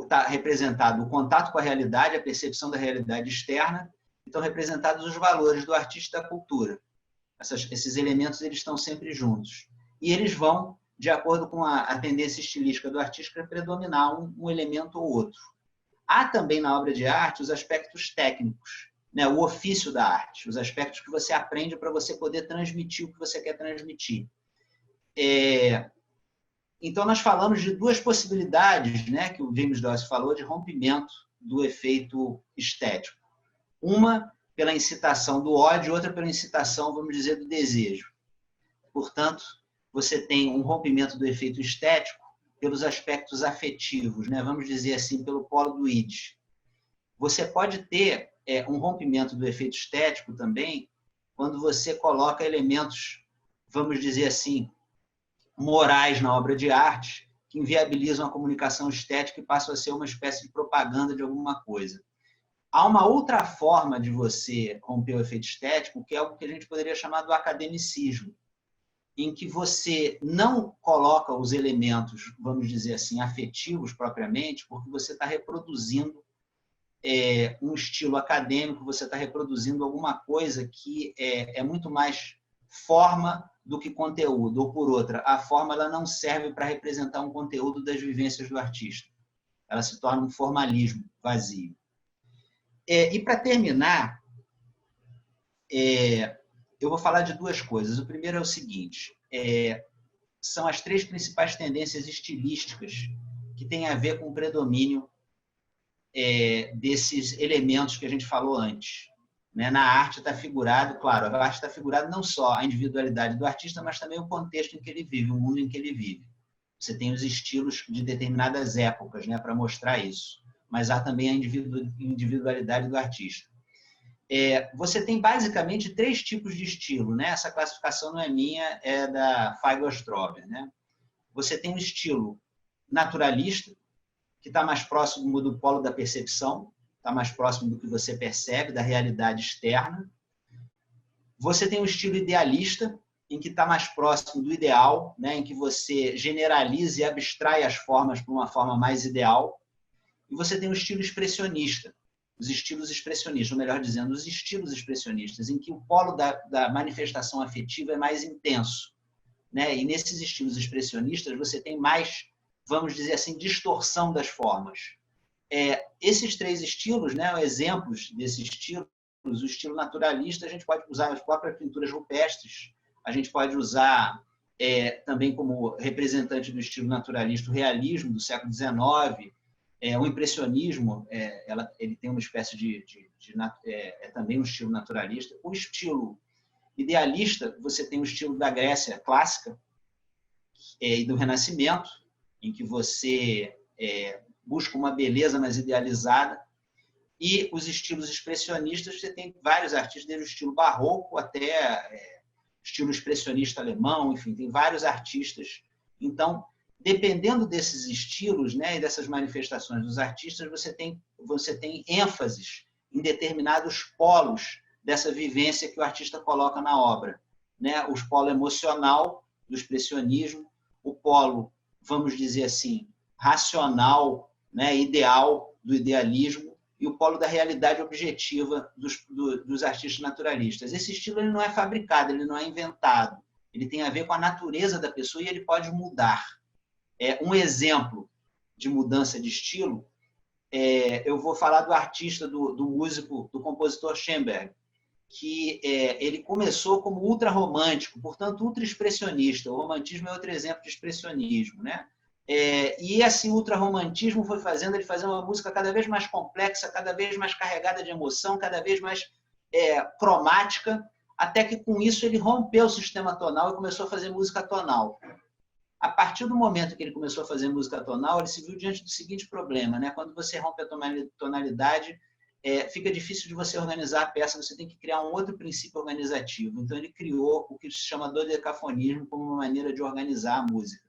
está representado o contato com a realidade, a percepção da realidade externa, estão representados os valores do artista e da cultura. Esses elementos eles estão sempre juntos. E eles vão, de acordo com a tendência estilística do artista, predominar um elemento ou outro. Há também na obra de arte os aspectos técnicos, né? O ofício da arte, os aspectos que você aprende para você poder transmitir o que você quer transmitir. Então, nós falamos de duas possibilidades, né, que o James Joyce falou, de rompimento do efeito estético. Uma pela incitação do ódio, outra pela incitação, vamos dizer, do desejo. Portanto, você tem um rompimento do efeito estético pelos aspectos afetivos, né? Vamos dizer assim, pelo polo do id. Você pode ter um rompimento do efeito estético também quando você coloca elementos, vamos dizer assim, morais na obra de arte, que inviabilizam a comunicação estética e passam a ser uma espécie de propaganda de alguma coisa. Há uma outra forma de você romper o efeito estético, que é algo que a gente poderia chamar do academicismo, em que você não coloca os elementos, vamos dizer assim, afetivos propriamente, porque você está reproduzindo um estilo acadêmico, você está reproduzindo alguma coisa que é muito mais forma do que conteúdo, ou por outra, a forma ela não serve para representar um conteúdo das vivências do artista. Ela se torna um formalismo vazio. E para terminar, eu vou falar de duas coisas. O primeiro é o seguinte, são as 3 principais tendências estilísticas que têm a ver com o predomínio desses elementos que a gente falou antes. Na arte está figurado, claro, a arte está figurada não só a individualidade do artista, mas também o contexto em que ele vive, o mundo em que ele vive. Você tem os estilos de determinadas épocas, para mostrar isso, mas há também a individualidade do artista. Você tem basicamente 3 tipos de estilo, Essa classificação não é minha, é da Feiglstrober, Você tem um estilo naturalista, que está mais próximo do polo da percepção, está mais próximo do que você percebe, da realidade externa. Você tem um estilo idealista, em que está mais próximo do ideal, em que você generaliza e abstrai as formas para uma forma mais ideal. E você tem um estilo expressionista, os estilos expressionistas, ou melhor dizendo, os estilos expressionistas, em que o polo da manifestação afetiva é mais intenso. E nesses estilos expressionistas você tem mais, vamos dizer assim, distorção das formas. Esses 3 estilos, exemplos desses estilos, o estilo naturalista, a gente pode usar as próprias pinturas rupestres, a gente pode usar também como representante do estilo naturalista o realismo do século XIX, o impressionismo, ele tem uma espécie também um estilo naturalista. O estilo idealista, você tem o estilo da Grécia clássica e do Renascimento, em que você busca uma beleza mais idealizada, e os estilos expressionistas, você tem vários artistas, desde o estilo barroco até estilo expressionista alemão, enfim, tem vários artistas. Então, dependendo desses estilos, e dessas manifestações dos artistas, você tem ênfases em determinados polos dessa vivência que o artista coloca na obra. O polo emocional do expressionismo, o polo, vamos dizer assim, racional, ideal do idealismo, e o polo da realidade objetiva dos artistas naturalistas. Esse estilo ele não é fabricado, ele não é inventado. Ele tem a ver com a natureza da pessoa e ele pode mudar. Um exemplo de mudança de estilo, eu vou falar do artista, do músico, do compositor Schoenberg, que ele começou como ultra-romântico, portanto, ultra-expressionista. O romantismo é outro exemplo de expressionismo, e esse ultra-romantismo foi fazendo ele fazer uma música cada vez mais complexa, cada vez mais carregada de emoção, cada vez mais cromática, até que com isso ele rompeu o sistema tonal e começou a fazer música tonal. A partir do momento que ele começou a fazer música tonal, ele se viu diante do seguinte problema, Quando você rompe a tonalidade, fica difícil de você organizar a peça, você tem que criar um outro princípio organizativo. Então ele criou o que se chama dodecafonismo como uma maneira de organizar a música.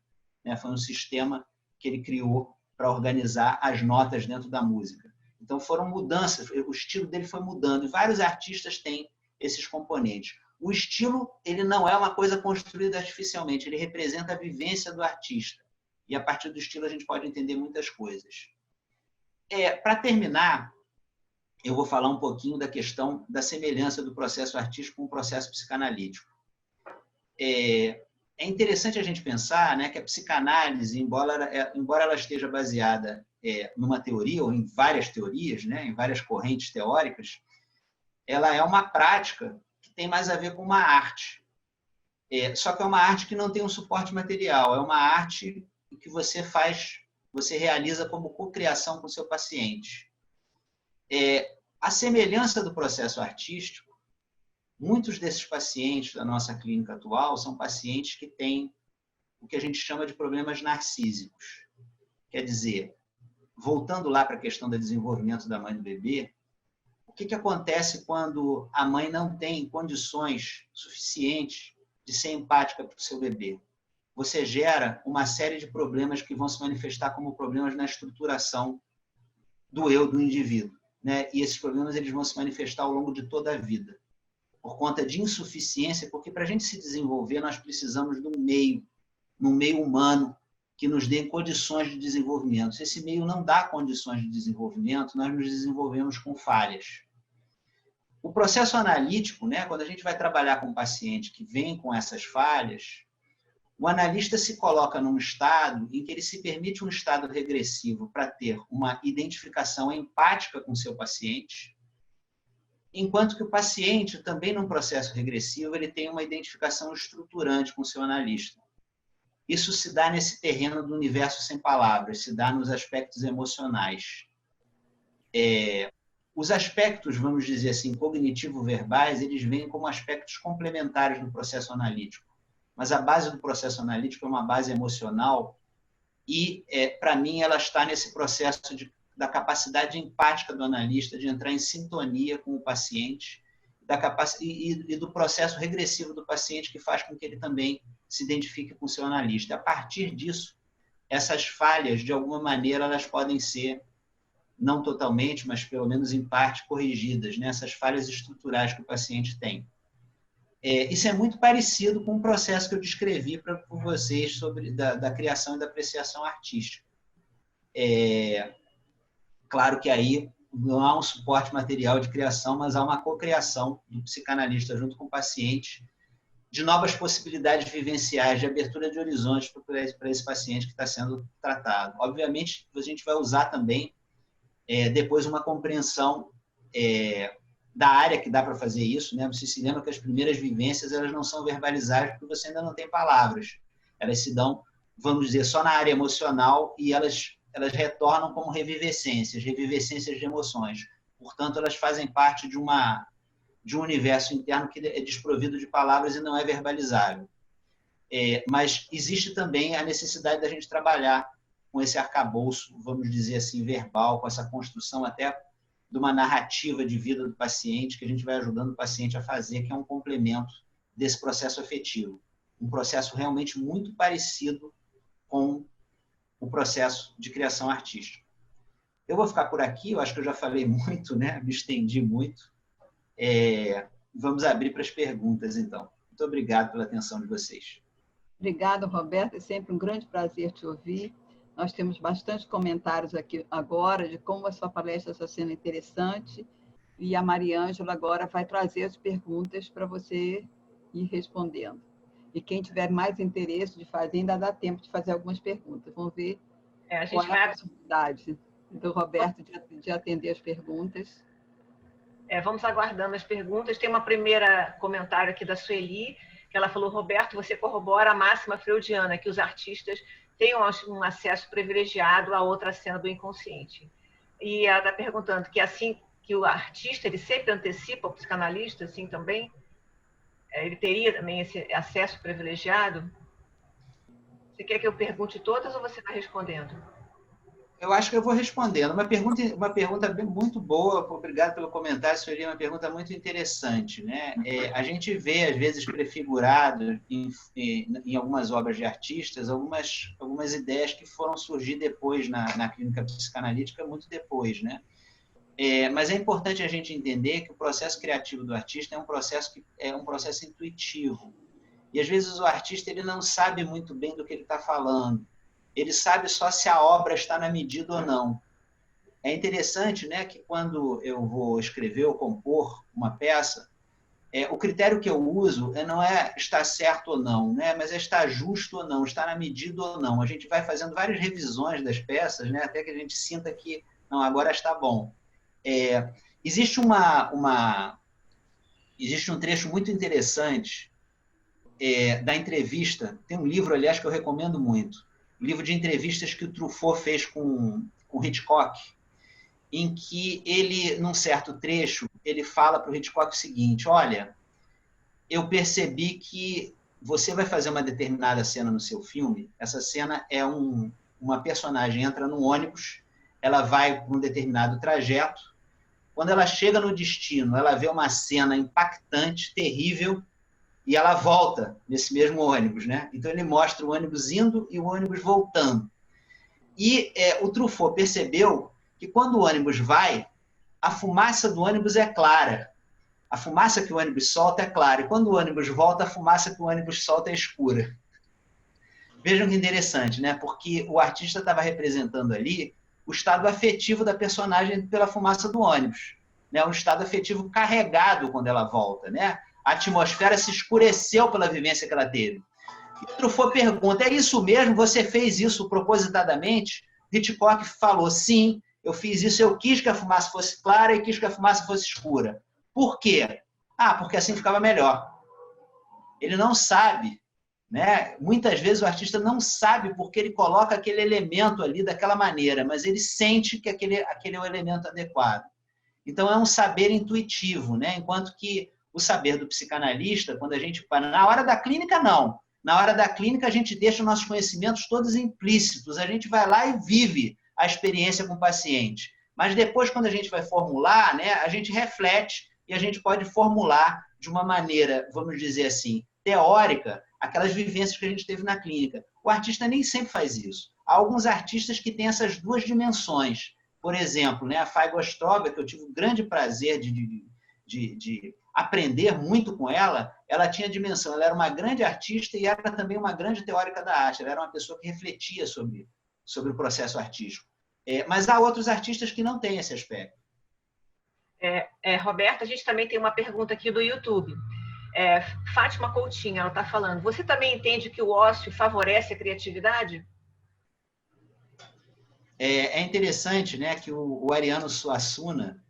Foi um sistema que ele criou para organizar as notas dentro da música. Então foram mudanças, o estilo dele foi mudando, e vários artistas têm esses componentes. O estilo ele não é uma coisa construída artificialmente, ele representa a vivência do artista. E a partir do estilo a gente pode entender muitas coisas. Para terminar, eu vou falar um pouquinho da questão da semelhança do processo artístico com o processo psicanalítico. É interessante a gente pensar que a psicanálise, embora ela esteja baseada numa teoria, ou em várias teorias, em várias correntes teóricas, ela é uma prática que tem mais a ver com uma arte. Só que é uma arte que não tem um suporte material, é uma arte que você realiza como cocriação com o seu paciente. À semelhança do processo artístico, muitos desses pacientes da nossa clínica atual são pacientes que têm o que a gente chama de problemas narcísicos. Quer dizer, voltando lá para a questão do desenvolvimento da mãe e do bebê, o que acontece quando a mãe não tem condições suficientes de ser empática para o seu bebê? Você gera uma série de problemas que vão se manifestar como problemas na estruturação do eu do indivíduo, né? E esses problemas eles vão se manifestar ao longo de toda a vida, por conta de insuficiência, porque para a gente se desenvolver, nós precisamos de um meio humano, que nos dê condições de desenvolvimento. Se esse meio não dá condições de desenvolvimento, nós nos desenvolvemos com falhas. O processo analítico, né, quando a gente vai trabalhar com um paciente que vem com essas falhas, o analista se coloca num estado em que ele se permite um estado regressivo para ter uma identificação empática com o seu paciente, enquanto que o paciente, também num processo regressivo, ele tem uma identificação estruturante com o seu analista. Isso se dá nesse terreno do universo sem palavras, se dá nos aspectos emocionais. Os aspectos, vamos dizer assim, cognitivo-verbais, eles vêm como aspectos complementares no processo analítico. Mas a base do processo analítico é uma base emocional e, para mim, ela está nesse processo da capacidade empática do analista de entrar em sintonia com o paciente e do processo regressivo do paciente que faz com que ele também se identifique com o seu analista. A partir disso, essas falhas, de alguma maneira, elas podem ser, não totalmente, mas pelo menos em parte, corrigidas, né? Essas falhas estruturais que o paciente tem. Isso é muito parecido com o processo que eu descrevi para vocês sobre da criação e da apreciação artística. Claro que aí não há um suporte material de criação, mas há uma cocriação do psicanalista junto com o paciente de novas possibilidades vivenciais, de abertura de horizontes para esse paciente que está sendo tratado. Obviamente, a gente vai usar também depois uma compreensão da área que dá para fazer isso, né? Você se lembra que as primeiras vivências elas não são verbalizáveis porque você ainda não tem palavras. Elas se dão, vamos dizer, só na área emocional e elas retornam como revivescências de emoções. Portanto, elas fazem parte de um universo interno que é desprovido de palavras e não é verbalizável. Mas existe também a necessidade da gente trabalhar com esse arcabouço, vamos dizer assim, verbal, com essa construção até de uma narrativa de vida do paciente, que a gente vai ajudando o paciente a fazer, que é um complemento desse processo afetivo. Um processo realmente muito parecido com o processo de criação artística. Eu vou ficar por aqui, eu acho que eu já falei muito, né? Me estendi muito. Vamos abrir para as perguntas, então. Muito obrigado pela atenção de vocês. Obrigada, Roberto. É sempre um grande prazer te ouvir. Nós temos bastante comentários aqui agora de como a sua palestra está sendo interessante e a Mariângela agora vai trazer as perguntas para você ir respondendo. E quem tiver mais interesse de fazer, ainda dá tempo de fazer algumas perguntas. Vamos ver qual é a possibilidade do Roberto de atender as perguntas. Vamos aguardando as perguntas. Tem uma primeira comentário aqui da Sueli, que ela falou: Roberto, você corrobora a máxima freudiana, que os artistas têm um acesso privilegiado a outra cena do inconsciente. E ela está perguntando que assim que o artista ele sempre antecipa o psicanalista, assim também? Ele teria também esse acesso privilegiado? Você quer que eu pergunte todas ou você vai respondendo? Eu acho que eu vou respondendo. Uma pergunta muito boa, obrigado pelo comentário, seria uma pergunta muito interessante, né? A gente vê, às vezes, prefigurado em algumas obras de artistas, algumas ideias que foram surgir depois na clínica psicanalítica, muito depois, né? Mas é importante a gente entender que o processo criativo do artista é um processo intuitivo. E, às vezes, o artista ele não sabe muito bem do que ele está falando. Ele sabe só se a obra está na medida ou não. É interessante, né, que quando eu vou escrever ou compor uma peça, o critério que eu uso não é estar certo ou não, né, mas é estar justo ou não, estar na medida ou não. A gente vai fazendo várias revisões das peças, né, até que a gente sinta que não, agora está bom. Existe um trecho muito interessante da entrevista. Tem um livro, aliás, que eu recomendo muito. Um livro de entrevistas que o Truffaut fez com Hitchcock. em que ele, num certo trecho, ele fala para o Hitchcock o seguinte: olha, eu percebi que você vai fazer uma determinada cena no seu filme. Essa cena é uma personagem entra num ônibus, ela vai por um determinado trajeto. Quando ela chega no destino, ela vê uma cena impactante, terrível, e ela volta nesse mesmo ônibus, né? Então ele mostra o ônibus indo e o ônibus voltando. E o Truffaut percebeu que quando o ônibus vai, a fumaça do ônibus é clara. A fumaça que o ônibus solta é clara. E quando o ônibus volta, a fumaça que o ônibus solta é escura. Vejam que interessante, né? Porque o artista estava representando ali o estado afetivo da personagem pela fumaça do ônibus. Né? Um estado afetivo carregado quando ela volta. Né? A atmosfera se escureceu pela vivência que ela teve. E o Truffaut pergunta: é isso mesmo? Você fez isso propositadamente? Hitchcock falou: sim, eu fiz isso, eu quis que a fumaça fosse clara e quis que a fumaça fosse escura. Por quê? Porque assim ficava melhor. Ele não sabe, né? Muitas vezes o artista não sabe porque ele coloca aquele elemento ali daquela maneira, mas ele sente que aquele é o elemento adequado. Então é um saber intuitivo, né? Enquanto que o saber do psicanalista, quando a gente... Na hora da clínica, não. Na hora da clínica, a gente deixa nossos conhecimentos todos implícitos. A gente vai lá e vive a experiência com o paciente. Mas depois, quando a gente vai formular, né, a gente reflete e a gente pode formular de uma maneira, vamos dizer assim, teórica, aquelas vivências que a gente teve na clínica. O artista nem sempre faz isso. Há alguns artistas que têm essas duas dimensões. Por exemplo, né, a Fay Gostroba, que eu tive o grande prazer de aprender muito com ela, ela tinha dimensão. Ela era uma grande artista e era também uma grande teórica da arte. Ela era uma pessoa que refletia sobre o processo artístico. Mas há outros artistas que não têm esse aspecto. Roberta, a gente também tem uma pergunta aqui do YouTube. Fátima Coutinho, ela está falando: você também entende que o ócio favorece a criatividade? É interessante, né, que o Ariano Suassuna,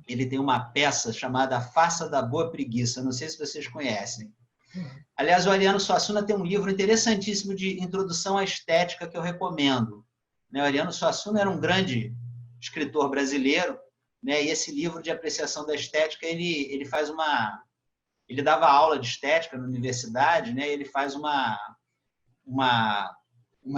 ele tem uma peça chamada A Farsa da Boa Preguiça. Não sei se vocês conhecem. Aliás, o Ariano Suassuna tem um livro interessantíssimo de introdução à estética que eu recomendo. O Ariano Suassuna era um grande escritor brasileiro, né? E esse livro de apreciação da estética, ele faz ele dava aula de estética na universidade, né? Ele faz uma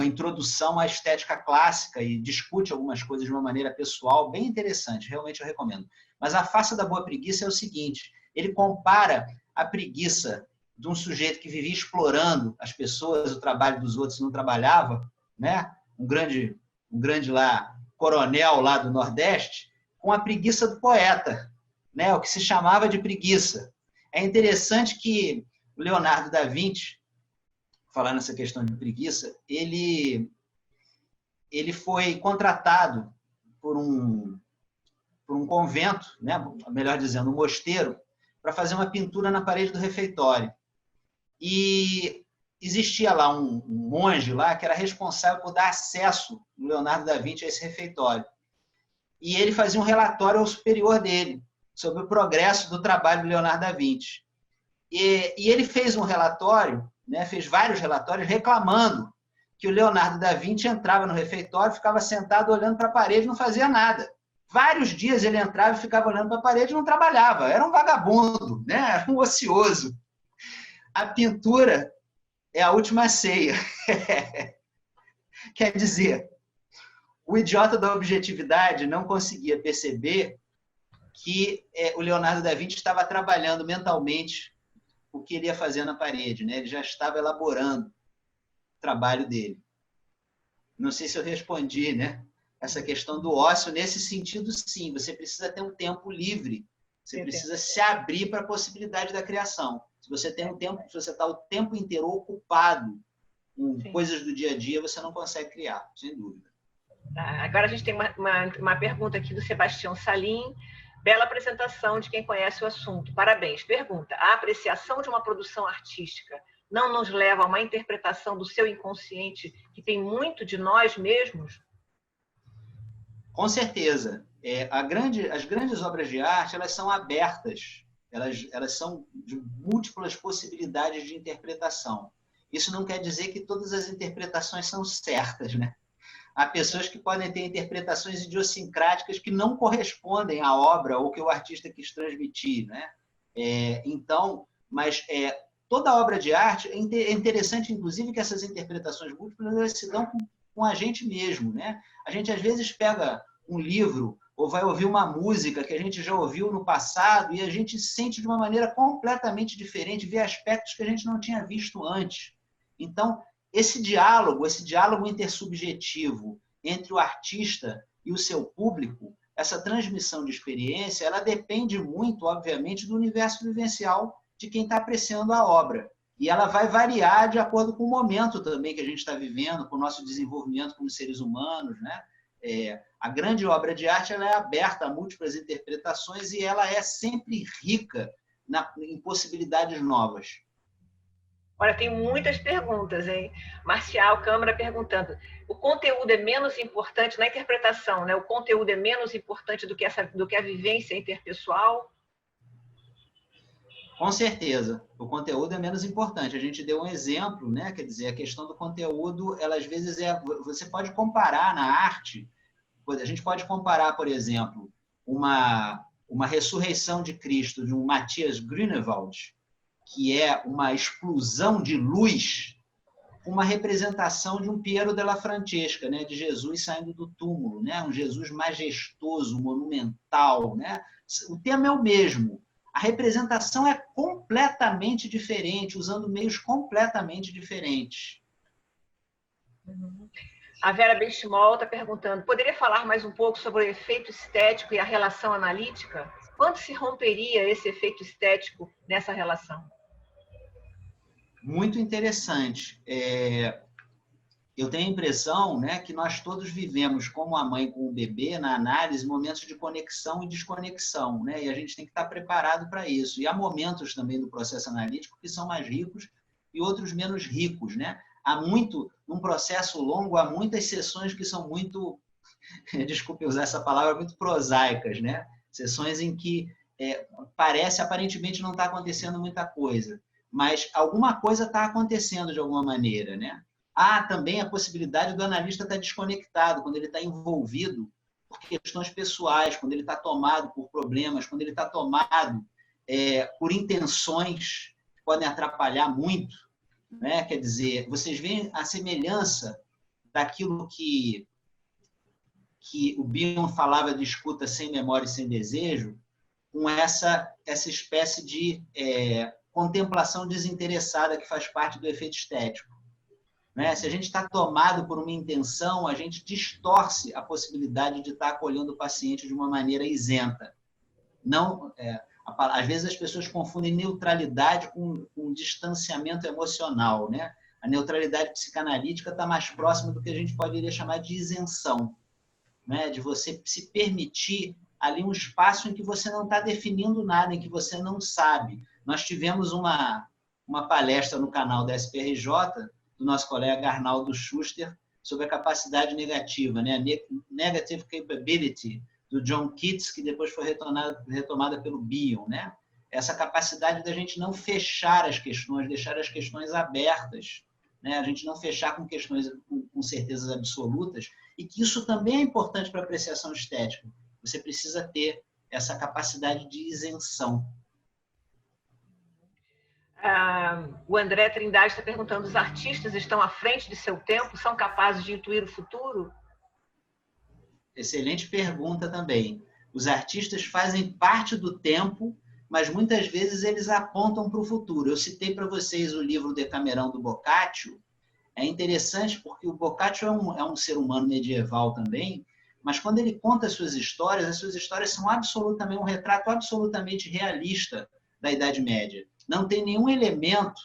introdução à estética clássica e discute algumas coisas de uma maneira pessoal bem interessante, realmente eu recomendo. Mas A Farsa da Boa Preguiça é o seguinte: ele compara a preguiça de um sujeito que vivia explorando as pessoas, o trabalho dos outros, não trabalhava, né? Um grande lá, coronel lá do Nordeste, com a preguiça do poeta, né? O que se chamava de preguiça. É interessante que o Leonardo da Vinci, falando nessa questão de preguiça, ele foi contratado por um convento, né? Melhor dizendo, um mosteiro, para fazer uma pintura na parede do refeitório. E existia lá um monge lá que era responsável por dar acesso do Leonardo da Vinci a esse refeitório. E ele fazia um relatório ao superior dele sobre o progresso do trabalho do Leonardo da Vinci. E ele fez um relatório, né, fez vários relatórios reclamando que o Leonardo da Vinci entrava no refeitório, ficava sentado olhando para a parede e não fazia nada. Vários dias ele entrava e ficava olhando para a parede e não trabalhava. Era um vagabundo, né? Era um ocioso. A pintura é a última ceia. Quer dizer, o idiota da objetividade não conseguia perceber que o Leonardo da Vinci estava trabalhando mentalmente o que ele ia fazer na parede, né? Ele já estava elaborando o trabalho dele. Não sei se eu respondi, né? Essa questão do ócio, nesse sentido, sim. Você precisa ter um tempo livre. Você precisa se abrir para a possibilidade da criação. Se você tem se você está o tempo inteiro ocupado com coisas do dia a dia, você não consegue criar, sem dúvida. Agora a gente tem uma pergunta aqui do Sebastião Salim. Bela apresentação de quem conhece o assunto. Parabéns. Pergunta: a apreciação de uma produção artística não nos leva a uma interpretação do seu inconsciente que tem muito de nós mesmos? Com certeza. As grandes obras de arte, elas são abertas. Elas são de múltiplas possibilidades de interpretação. Isso não quer dizer que todas as interpretações são certas, né? há pessoas que podem ter interpretações idiosincráticas que não correspondem à obra ou que o artista quis transmitir, né? Então, mas toda obra de arte, é interessante, inclusive, que essas interpretações múltiplas se dão com a gente mesmo, né? A gente, às vezes, pega um livro ou vai ouvir uma música que a gente já ouviu no passado e a gente sente de uma maneira completamente diferente, vê aspectos que a gente não tinha visto antes. Então, esse diálogo intersubjetivo entre o artista e o seu público, essa transmissão de experiência, ela depende muito, obviamente, do universo vivencial de quem está apreciando a obra. E ela vai variar de acordo com o momento também que a gente está vivendo, com o nosso desenvolvimento como seres humanos, né? A grande obra de arte ela é aberta a múltiplas interpretações e ela é sempre rica em possibilidades novas. Olha, tem muitas perguntas, hein? Marcial Câmara perguntando: o conteúdo é menos importante na interpretação, né? O conteúdo é menos importante do que a vivência interpessoal? Com certeza, o conteúdo é menos importante. A gente deu um exemplo, né? Quer dizer, a questão do conteúdo, ela às vezes você pode comparar na arte, a gente pode comparar, por exemplo, uma ressurreição de Cristo de um Matthias Grünewald, que é uma explosão de luz, uma representação de um Piero della Francesca, né, de Jesus saindo do túmulo, né, um Jesus majestoso, monumental, né? O tema é o mesmo. A representação é completamente diferente, usando meios completamente diferentes. A Vera Benchimol está perguntando: poderia falar mais um pouco sobre o efeito estético e a relação analítica? Quando se romperia esse efeito estético nessa relação? Muito interessante. Eu tenho a impressão, né, que nós todos vivemos, como a mãe com o bebê, na análise, momentos de conexão e desconexão, né? E a gente tem que estar preparado para isso. E há momentos também do processo analítico que são mais ricos e outros menos ricos, né? Num processo longo, há muitas sessões que são muito, desculpe usar essa palavra, muito prosaicas, né? Sessões em que parece, aparentemente, não está acontecendo muita coisa, mas alguma coisa está acontecendo de alguma maneira, né? Há também a possibilidade do analista estar desconectado, quando ele está envolvido por questões pessoais, quando ele está tomado por problemas, quando ele está tomado por intenções que podem atrapalhar muito, né? Quer dizer, vocês veem a semelhança daquilo que o Bion falava de escuta sem memória e sem desejo, com essa espécie de contemplação desinteressada que faz parte do efeito estético. Né? Se a gente está tomado por uma intenção, a gente distorce a possibilidade de estar acolhendo o paciente de uma maneira isenta. Não, às vezes as pessoas confundem neutralidade com distanciamento emocional, né? A neutralidade psicanalítica está mais próxima do que a gente poderia chamar de isenção, né? De você se permitir ali um espaço em que você não está definindo nada, em que você não sabe. Nós tivemos uma palestra no canal da SPRJ, do nosso colega Arnaldo Schuster, sobre a capacidade negativa, né? Negative Capability, do John Keats, que depois foi retomada pelo Bion, né? Essa capacidade da gente não fechar as questões, deixar as questões abertas, né? A gente não fechar com questões com certezas absolutas, e que isso também é importante para a apreciação estética. Você precisa ter essa capacidade de isenção. O André Trindade está perguntando: os artistas estão à frente de seu tempo? São capazes de intuir o futuro? Excelente pergunta também. Os artistas fazem parte do tempo, mas muitas vezes eles apontam para o futuro. Eu citei para vocês o livro Decamerão do Boccaccio. É interessante porque o Boccaccio é um ser humano medieval também, mas quando ele conta as suas histórias são absolutamente um retrato absolutamente realista da Idade Média. Não tem nenhum elemento,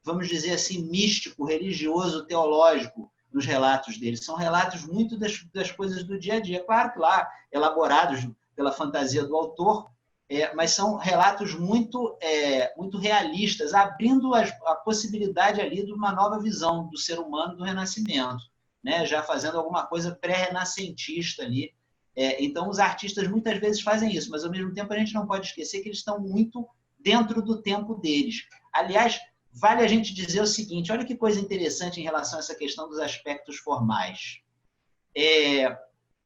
vamos dizer assim, místico, religioso, teológico nos relatos dele. São relatos muito das coisas do dia a dia. Claro que lá, elaborados pela fantasia do autor, mas são relatos muito realistas, abrindo a possibilidade ali de uma nova visão do ser humano do Renascimento, né? Já fazendo alguma coisa pré-renascentista ali. Então, os artistas muitas vezes fazem isso, mas ao mesmo tempo a gente não pode esquecer que eles estão muito dentro do tempo deles. Aliás, vale a gente dizer o seguinte: olha que coisa interessante em relação a essa questão dos aspectos formais.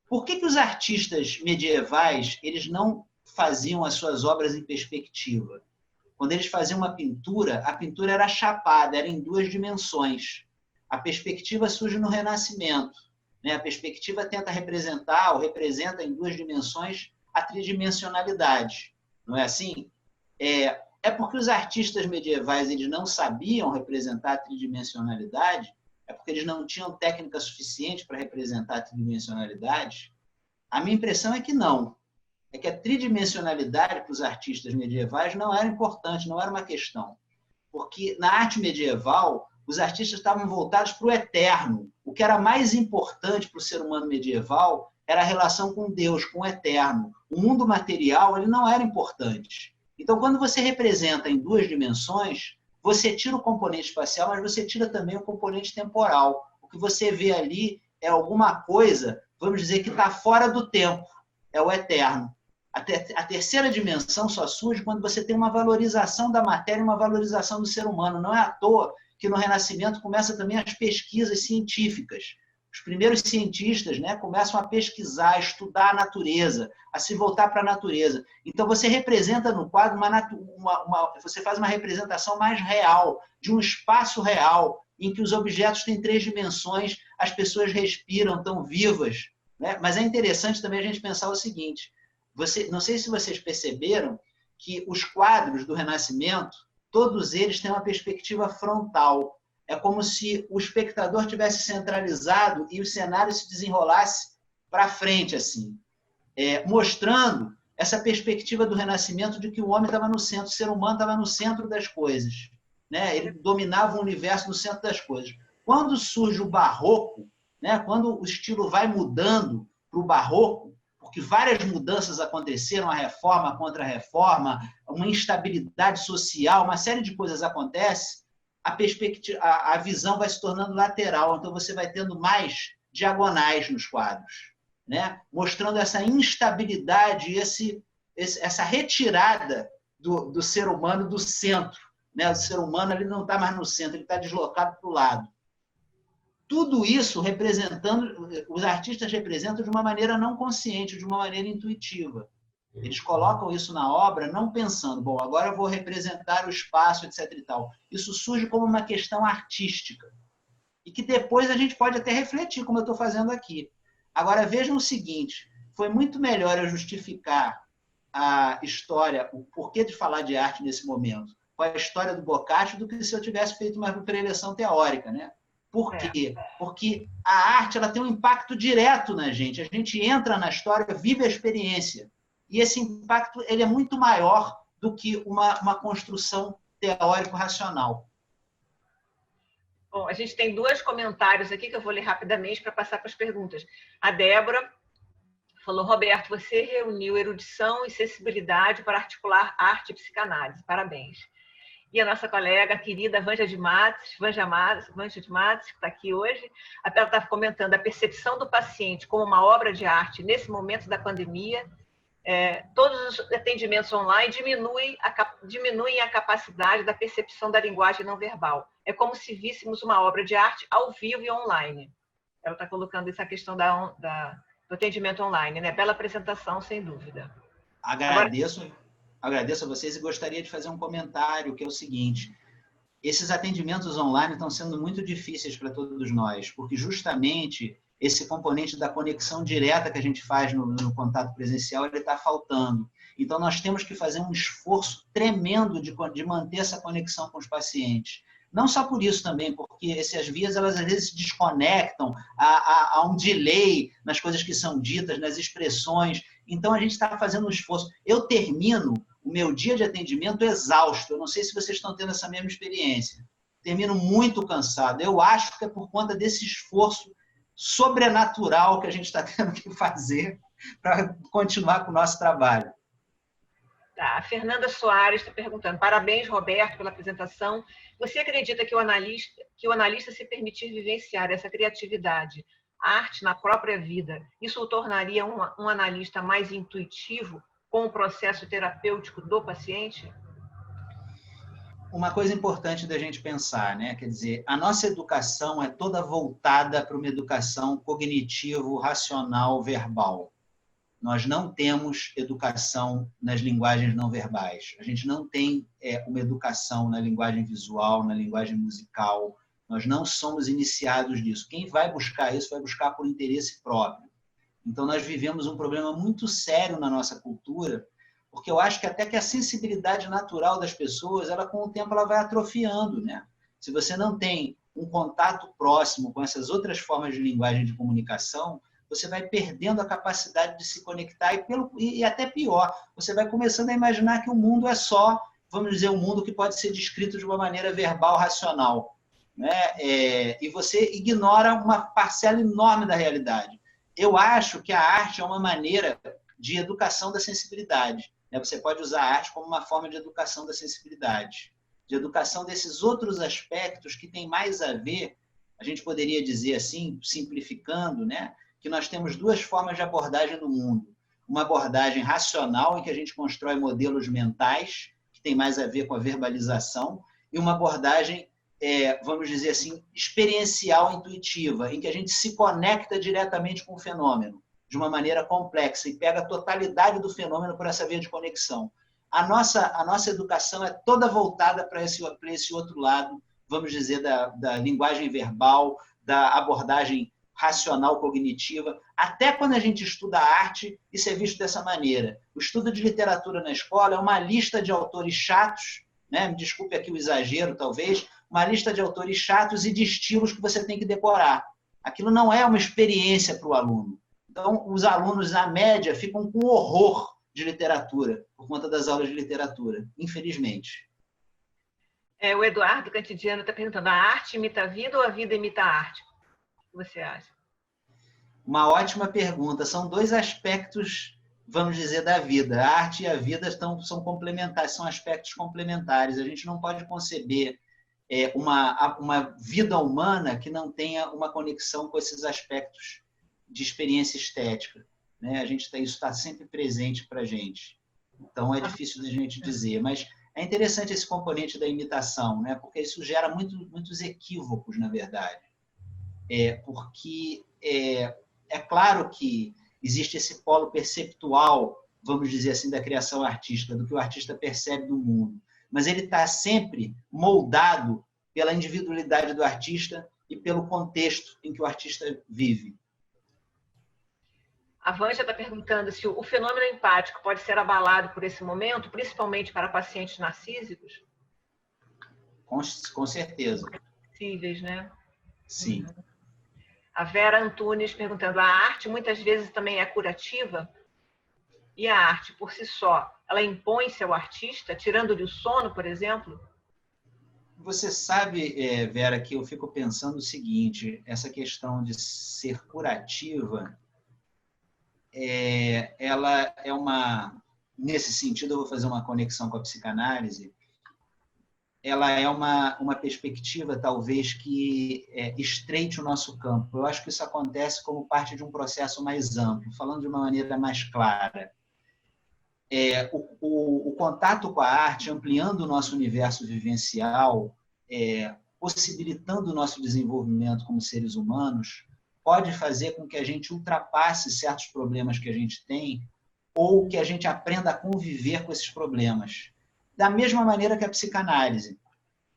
Por que os artistas medievais eles não faziam as suas obras em perspectiva? Quando eles faziam uma pintura, a pintura era chapada, era em 2 dimensões. A perspectiva surge no Renascimento, né? A perspectiva tenta representar ou representa em 2 dimensões a tridimensionalidade. Não é assim? É porque os artistas medievais eles não sabiam representar a tridimensionalidade? É porque eles não tinham técnica suficiente para representar a tridimensionalidade? A minha impressão é que não. É que a tridimensionalidade para os artistas medievais não era importante, não era uma questão. Porque na arte medieval, os artistas estavam voltados para o eterno. O que era mais importante para o ser humano medieval era a relação com Deus, com o eterno. O mundo material ele não era importante. Então, quando você representa em 2 dimensões, você tira o componente espacial, mas você tira também o componente temporal. O que você vê ali é alguma coisa, vamos dizer, que está fora do tempo. É o eterno. A terceira dimensão só surge quando você tem uma valorização da matéria e uma valorização do ser humano. Não é à toa que no Renascimento começa também as pesquisas científicas. Os primeiros cientistas, né, começam a pesquisar, a estudar a natureza, a se voltar para a natureza. Então, você representa no quadro, você faz uma representação mais real, de um espaço real, em que os objetos têm 3 dimensões, as pessoas respiram, estão vivas. Né? Mas é interessante também a gente pensar o seguinte, não sei se vocês perceberam que os quadros do Renascimento, todos eles têm uma perspectiva frontal. É como se o espectador tivesse centralizado e o cenário se desenrolasse para frente, assim, mostrando essa perspectiva do Renascimento de que o homem estava no centro, o ser humano estava no centro das coisas. Né? Ele dominava o universo no centro das coisas. Quando surge o Barroco, né? Quando o estilo vai mudando para o Barroco, porque várias mudanças aconteceram, a reforma, a contra-reforma, uma instabilidade social, uma série de coisas acontece, a visão vai se tornando lateral, então você vai tendo mais diagonais nos quadros, né? Mostrando essa instabilidade, essa retirada do ser humano do centro. Né? O ser humano ele não está mais no centro, ele está deslocado para o lado. Tudo isso os artistas representam de uma maneira não consciente, de uma maneira intuitiva. Eles colocam isso na obra não pensando, bom, agora eu vou representar o espaço, etc. e tal. Isso surge como uma questão artística. E que depois a gente pode até refletir, como eu estou fazendo aqui. Agora, vejam o seguinte, foi muito melhor eu justificar a história, o porquê de falar de arte nesse momento, com a história do Boccaccio, do que se eu tivesse feito uma preleção teórica, né? Por quê? Porque a arte ela tem um impacto direto na gente. A gente entra na história, vive a experiência. E esse impacto ele é muito maior do que uma construção teórico-racional. Bom, a gente tem 2 comentários aqui que eu vou ler rapidamente para passar para as perguntas. A Débora falou, Roberto, você reuniu erudição e sensibilidade para articular arte e psicanálise. Parabéns. E a nossa colega querida Vanja de Matos, que está aqui hoje, ela está comentando a percepção do paciente como uma obra de arte nesse momento da pandemia. Todos os atendimentos online diminuem a capacidade da percepção da linguagem não verbal. É como se víssemos uma obra de arte ao vivo e online. Ela está colocando essa questão do atendimento online, né? Bela apresentação, sem dúvida. Agradeço a vocês e gostaria de fazer um comentário, que é o seguinte. Esses atendimentos online estão sendo muito difíceis para todos nós, porque justamente esse componente da conexão direta que a gente faz no contato presencial, ele está faltando. Então, nós temos que fazer um esforço tremendo de manter essa conexão com os pacientes. Não só por isso também, porque essas vias, elas às vezes se desconectam, há um delay nas coisas que são ditas, nas expressões. Então, a gente está fazendo um esforço. Eu termino o meu dia de atendimento exausto. Eu não sei se vocês estão tendo essa mesma experiência. Termino muito cansado. Eu acho que é por conta desse esforço sobrenatural que a gente está tendo que fazer para continuar com o nosso trabalho. Tá, a Fernanda Soares está perguntando, parabéns, Roberto, pela apresentação. Você acredita que o analista se permitir vivenciar essa criatividade, a arte na própria vida, isso o tornaria um analista mais intuitivo com o processo terapêutico do paciente? uma coisa importante da gente pensar, né? Quer dizer, a nossa educação é toda voltada para uma educação cognitivo, racional, verbal. Nós não temos educação nas linguagens não verbais. A gente não tem uma educação na linguagem visual, na linguagem musical. Nós não somos iniciados nisso. Quem vai buscar isso vai buscar por interesse próprio. Então, nós vivemos um problema muito sério na nossa cultura, porque eu acho que até que a sensibilidade natural das pessoas, ela com o tempo ela vai atrofiando, né? Se você não tem um contato próximo com essas outras formas de linguagem de comunicação, você vai perdendo a capacidade de se conectar e até pior, você vai começando a imaginar que o mundo é só, vamos dizer, um mundo que pode ser descrito de uma maneira verbal, racional, né? E você ignora uma parcela enorme da realidade. Eu acho que a arte é uma maneira de educação da sensibilidade. Você pode usar a arte como uma forma de educação da sensibilidade, de educação desses outros aspectos que tem mais a ver, a gente poderia dizer assim, simplificando, né? Que nós temos duas formas de abordagem do mundo. Uma abordagem racional, em que a gente constrói modelos mentais, que tem mais a ver com a verbalização, e uma abordagem, vamos dizer assim, experiencial, intuitiva, em que a gente se conecta diretamente com o fenômeno, de uma maneira complexa, e pega a totalidade do fenômeno por essa via de conexão. A nossa educação é toda voltada para esse outro lado, vamos dizer, da linguagem verbal, da abordagem racional, cognitiva. Até quando a gente estuda arte, isso é visto dessa maneira. O estudo de literatura na escola é uma lista de autores chatos, né? Me desculpe aqui o exagero, talvez, uma lista de autores chatos e de estilos que você tem que decorar. Aquilo não é uma experiência para o aluno. Então, os alunos, na média, ficam com horror de literatura, por conta das aulas de literatura, infelizmente. O Eduardo Cantidiano está perguntando, a arte imita a vida ou a vida imita a arte? O que você acha? Uma ótima pergunta. São dois aspectos, vamos dizer, da vida. A arte e a vida são complementares, são aspectos complementares. A gente não pode conceber uma vida humana que não tenha uma conexão com esses aspectos de experiência estética, né? Isso está sempre presente para a gente. Então, é difícil de a gente dizer, mas é interessante esse componente da imitação, né? Porque isso gera muitos equívocos, na verdade. Porque é claro que existe esse polo perceptual, vamos dizer assim, da criação artística, do que o artista percebe do mundo, mas ele está sempre moldado pela individualidade do artista e pelo contexto em que o artista vive. A Vânia está perguntando se o fenômeno empático pode ser abalado por esse momento, principalmente para pacientes narcísicos? Com certeza. Possíveis, né? Sim. A Vera Antunes perguntando, a arte muitas vezes também é curativa? E a arte, por si só, ela impõe-se ao artista, tirando-lhe o sono, por exemplo? Você sabe, Vera, que eu fico pensando o seguinte, essa questão de ser curativa, ela é nesse sentido, eu vou fazer uma conexão com a psicanálise, ela é uma perspectiva, talvez, que estreite o nosso campo. Eu acho que isso acontece como parte de um processo mais amplo, falando de uma maneira mais clara. O contato com a arte, ampliando o nosso universo vivencial, possibilitando o nosso desenvolvimento como seres humanos, pode fazer com que a gente ultrapasse certos problemas que a gente tem ou que a gente aprenda a conviver com esses problemas. Da mesma maneira que a psicanálise.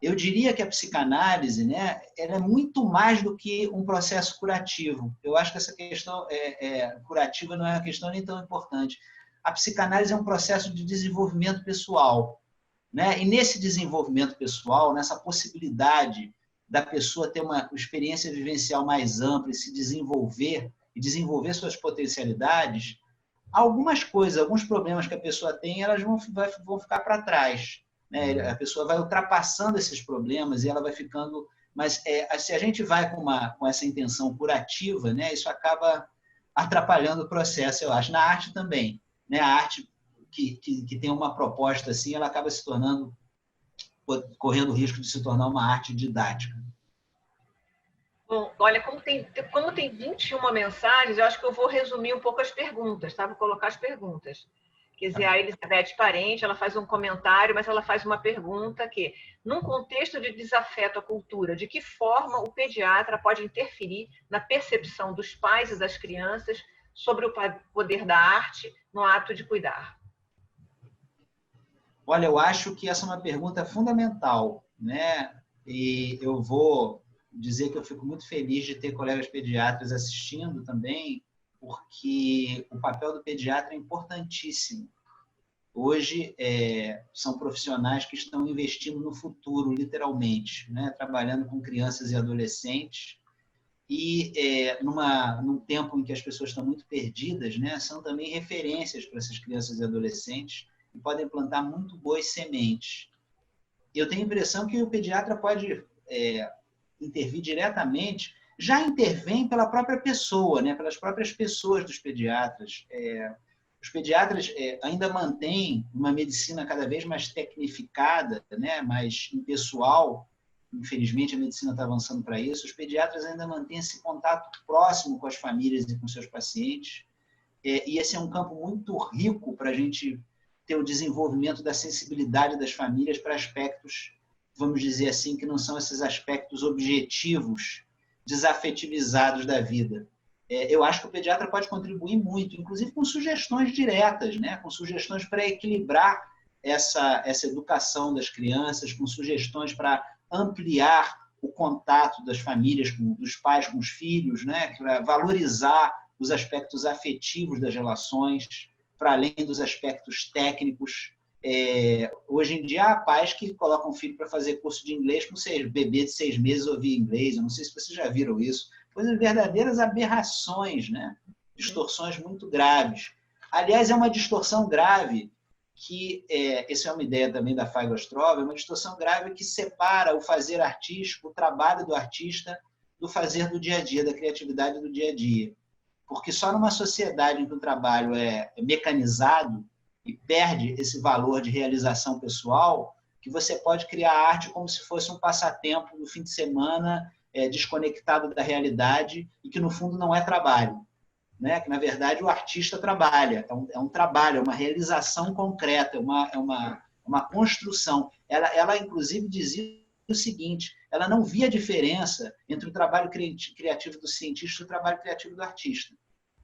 Eu diria que a psicanálise, né, ela é muito mais do que um processo curativo. Eu acho que essa questão curativa não é uma questão nem tão importante. A psicanálise é um processo de desenvolvimento pessoal, né? E nesse desenvolvimento pessoal, nessa possibilidade da pessoa ter uma experiência vivencial mais ampla e se desenvolver, e desenvolver suas potencialidades, algumas coisas, alguns problemas que a pessoa tem, elas vão ficar para trás, né? A pessoa vai ultrapassando esses problemas e ela vai ficando... Mas se a gente vai com essa intenção curativa, né, isso acaba atrapalhando o processo, eu acho. Na arte também, né? A arte que tem uma proposta assim, ela acaba se tornando, correndo o risco de se tornar uma arte didática. Bom, olha, como tem 21 mensagens, eu acho que eu vou resumir um pouco as perguntas, tá? Vou colocar as perguntas. Quer dizer, a Elizabeth Parente, ela faz um comentário, mas ela faz uma pergunta que, num contexto de desafeto à cultura, de que forma o pediatra pode interferir na percepção dos pais e das crianças sobre o poder da arte no ato de cuidar? Olha, eu acho que essa é uma pergunta fundamental, né? E eu vou dizer que eu fico muito feliz de ter colegas pediatras assistindo também, porque o papel do pediatra é importantíssimo. Hoje, são profissionais que estão investindo no futuro, literalmente, né? Trabalhando com crianças e adolescentes. E, num tempo em que as pessoas estão muito perdidas, né? São também referências para essas crianças e adolescentes e podem plantar muito boas sementes. Eu tenho a impressão que o pediatra pode intervir diretamente, já intervém pela própria pessoa, né? Pelas próprias pessoas dos pediatras. Os pediatras ainda mantêm uma medicina cada vez mais tecnificada, né? Mais impessoal. Infelizmente, a medicina está avançando para isso. Os pediatras ainda mantêm esse contato próximo com as famílias e com seus pacientes. E esse é um campo muito rico para a gente ter o desenvolvimento da sensibilidade das famílias para aspectos, vamos dizer assim, que não são esses aspectos objetivos, desafetivizados da vida. Eu acho que o pediatra pode contribuir muito, inclusive com sugestões diretas, né? Com sugestões para equilibrar essa educação das crianças, com sugestões para ampliar o contato das famílias, dos pais com os filhos, né? Para valorizar os aspectos afetivos das relações, para além dos aspectos técnicos. Hoje em dia, há pais que colocam o filho para fazer curso de inglês com bebê de 6 meses ouvir inglês. Eu não sei se vocês já viram isso. Coisas verdadeiras aberrações, né? Distorções muito graves. Aliás, é uma distorção grave que, essa é uma ideia também da Feiglstroff, é uma distorção grave que separa o fazer artístico, o trabalho do artista, do fazer do dia a dia, da criatividade do dia a dia. Porque só numa sociedade em que o trabalho é mecanizado e perde esse valor de realização pessoal, que você pode criar arte como se fosse um passatempo do fim de semana, desconectado da realidade e que, no fundo, não é trabalho. Né? Que, na verdade, o artista trabalha. É um trabalho, é uma realização concreta, é uma construção. Ela, inclusive, dizia o seguinte, ela não via diferença entre o trabalho criativo do cientista e o trabalho criativo do artista.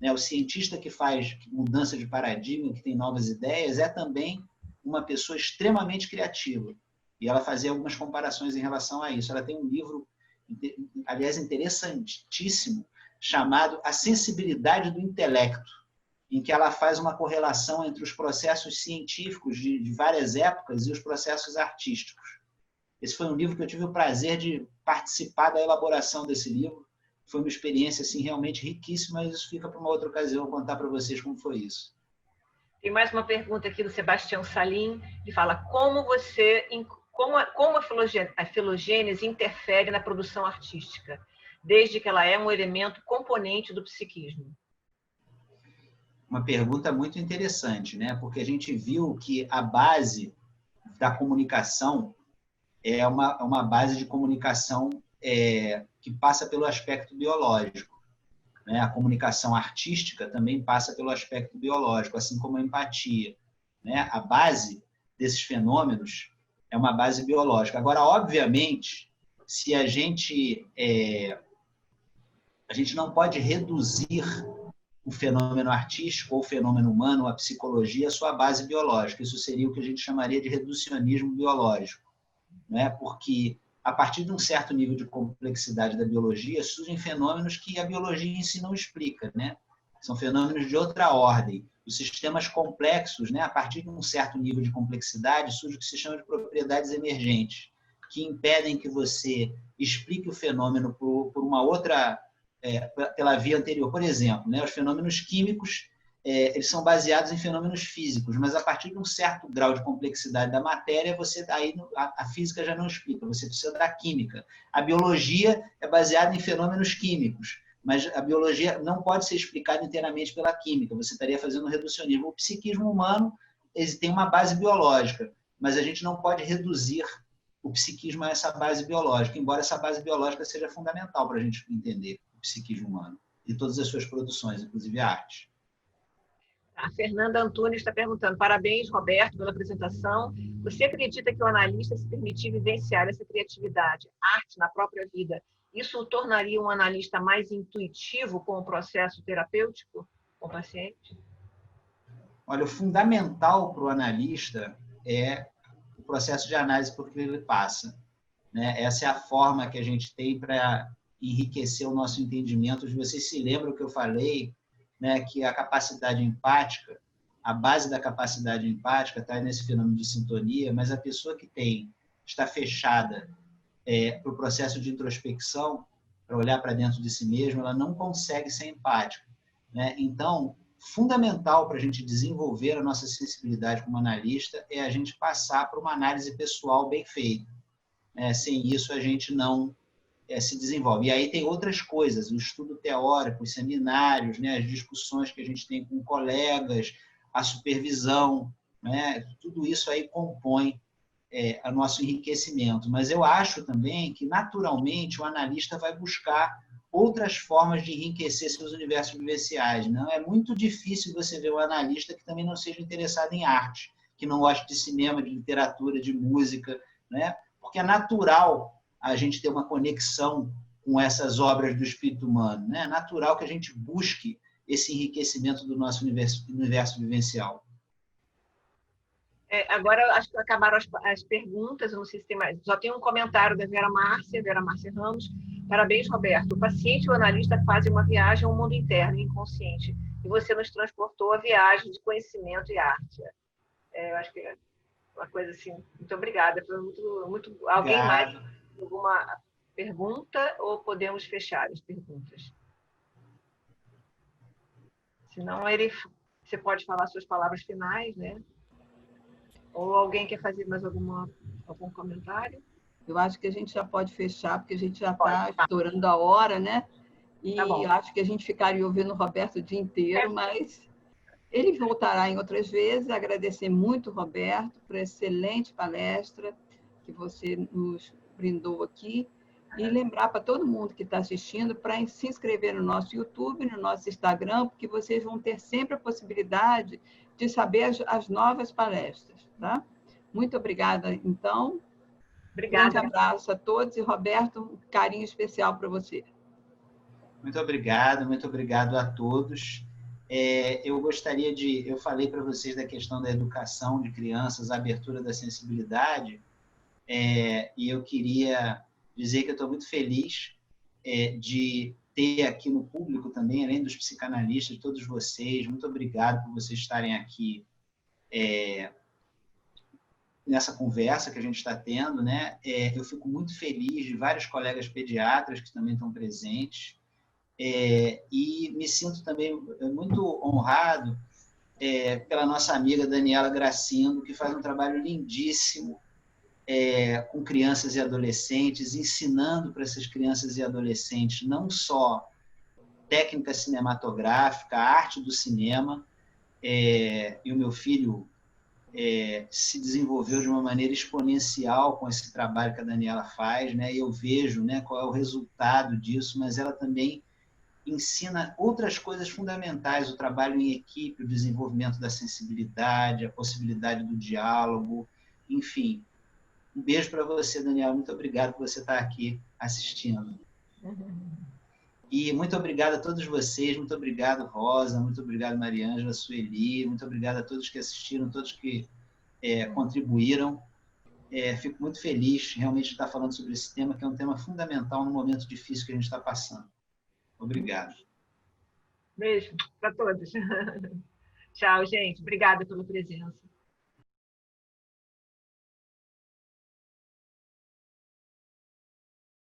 O cientista que faz mudança de paradigma, que tem novas ideias, é também uma pessoa extremamente criativa. E ela fazia algumas comparações em relação a isso. Ela tem um livro, aliás, interessantíssimo, chamado A Sensibilidade do Intelecto, em que ela faz uma correlação entre os processos científicos de várias épocas e os processos artísticos. Esse foi um livro que eu tive o prazer de participar da elaboração desse livro. Foi uma experiência assim, realmente riquíssima, mas isso fica para uma outra ocasião, eu contar para vocês como foi isso. Tem mais uma pergunta aqui do Sebastião Salim, que fala como a filogênese interfere na produção artística, desde que ela é um elemento componente do psiquismo. Uma pergunta muito interessante, né? Porque a gente viu que a base da comunicação é uma base de comunicação que passa pelo aspecto biológico. Né? A comunicação artística também passa pelo aspecto biológico, assim como a empatia. Né? A base desses fenômenos é uma base biológica. Agora, obviamente, se a gente não pode reduzir o fenômeno artístico ou o fenômeno humano, a psicologia, à sua base biológica. Isso seria o que a gente chamaria de reducionismo biológico. Né? Porque, a partir de um certo nível de complexidade da biologia, surgem fenômenos que a biologia em si não explica. Né? São fenômenos de outra ordem. Os sistemas complexos, né? A partir de um certo nível de complexidade, surge o que se chama de propriedades emergentes, que impedem que você explique o fenômeno por uma outra, pela via anterior. Por exemplo, né? Os fenômenos químicos eles são baseados em fenômenos físicos, mas a partir de um certo grau de complexidade da matéria, a física já não explica, você precisa da química. A biologia é baseada em fenômenos químicos, mas a biologia não pode ser explicada inteiramente pela química, você estaria fazendo um reducionismo. O psiquismo humano tem uma base biológica, mas a gente não pode reduzir o psiquismo a essa base biológica, embora essa base biológica seja fundamental para a gente entender o psiquismo humano e todas as suas produções, inclusive a arte. A Fernanda Antunes está perguntando: parabéns, Roberto, pela apresentação. Você acredita que o analista, se permitir vivenciar essa criatividade, arte na própria vida, isso o tornaria um analista mais intuitivo com o processo terapêutico com o paciente? Olha, o fundamental para o analista é o processo de análise por que ele passa, né? Essa é a forma que a gente tem para enriquecer o nosso entendimento. Vocês se lembram que eu falei, né, que a capacidade empática, a base da capacidade empática está nesse fenômeno de sintonia, mas a pessoa que está fechada para o processo de introspecção, para olhar para dentro de si mesma, ela não consegue ser empática, né? Então, fundamental para a gente desenvolver a nossa sensibilidade como analista é a gente passar por uma análise pessoal bem feita, né? Sem isso, a gente não se desenvolve. E aí tem outras coisas, o estudo teórico, os seminários, né? As discussões que a gente tem com colegas, a supervisão, né? Tudo isso aí compõe o nosso enriquecimento. Mas eu acho também que, naturalmente, o analista vai buscar outras formas de enriquecer seus universos vivenciais. Não é muito difícil você ver um analista que também não seja interessado em arte, que não goste de cinema, de literatura, de música, né? Porque é natural a gente ter uma conexão com essas obras do espírito humano, né? É natural que a gente busque esse enriquecimento do nosso universo vivencial. Agora, acho que acabaram as perguntas, eu não sei se tem mais. Só tem um comentário da Vera Márcia Ramos. Parabéns, Roberto. O paciente e o analista fazem uma viagem ao mundo interno e inconsciente, e você nos transportou a viagem de conhecimento e arte. Eu acho que é uma coisa assim. Muito obrigada. Foi muito. Alguém mais? Alguma pergunta ou podemos fechar as perguntas? Senão, você pode falar suas palavras finais, né? Ou alguém quer fazer mais algum comentário? Eu acho que a gente já pode fechar, porque a gente já está estourando a hora, né? E acho que a gente ficaria ouvindo o Roberto o dia inteiro, mas ele voltará em outras vezes. Agradecer muito, Roberto, por essa excelente palestra que você nos brindou aqui. E lembrar para todo mundo que está assistindo para se inscrever no nosso YouTube, no nosso Instagram, porque vocês vão ter sempre a possibilidade de saber as novas palestras. Tá? Muito obrigada, então. Obrigada. Grande abraço a todos e, Roberto, um carinho especial para você. Muito obrigado a todos. Eu gostaria eu falei para vocês da questão da educação de crianças, a abertura da sensibilidade, e eu queria dizer que eu estou muito feliz de ter aqui no público também, além dos psicanalistas, todos vocês. Muito obrigado por vocês estarem aqui nessa conversa que a gente está tendo, né? Eu fico muito feliz de vários colegas pediatras que também estão presentes, e me sinto também muito honrado pela nossa amiga Daniela Gracindo, que faz um trabalho lindíssimo com crianças e adolescentes, ensinando para essas crianças e adolescentes não só técnica cinematográfica, a arte do cinema, e o meu filho se desenvolveu de uma maneira exponencial com esse trabalho que a Daniela faz, né? E eu vejo, né, qual é o resultado disso, mas ela também ensina outras coisas fundamentais, o trabalho em equipe, o desenvolvimento da sensibilidade, a possibilidade do diálogo, enfim. Um beijo para você, Daniela. Muito obrigado por você estar aqui assistindo. E muito obrigado a todos vocês, muito obrigado, Rosa, muito obrigado, Mariângela, Sueli, muito obrigado a todos que assistiram, todos que contribuíram. Fico muito feliz realmente de estar falando sobre esse tema, que é um tema fundamental no momento difícil que a gente está passando. Obrigado. Beijo para todos. Tchau, gente. Obrigada pela presença.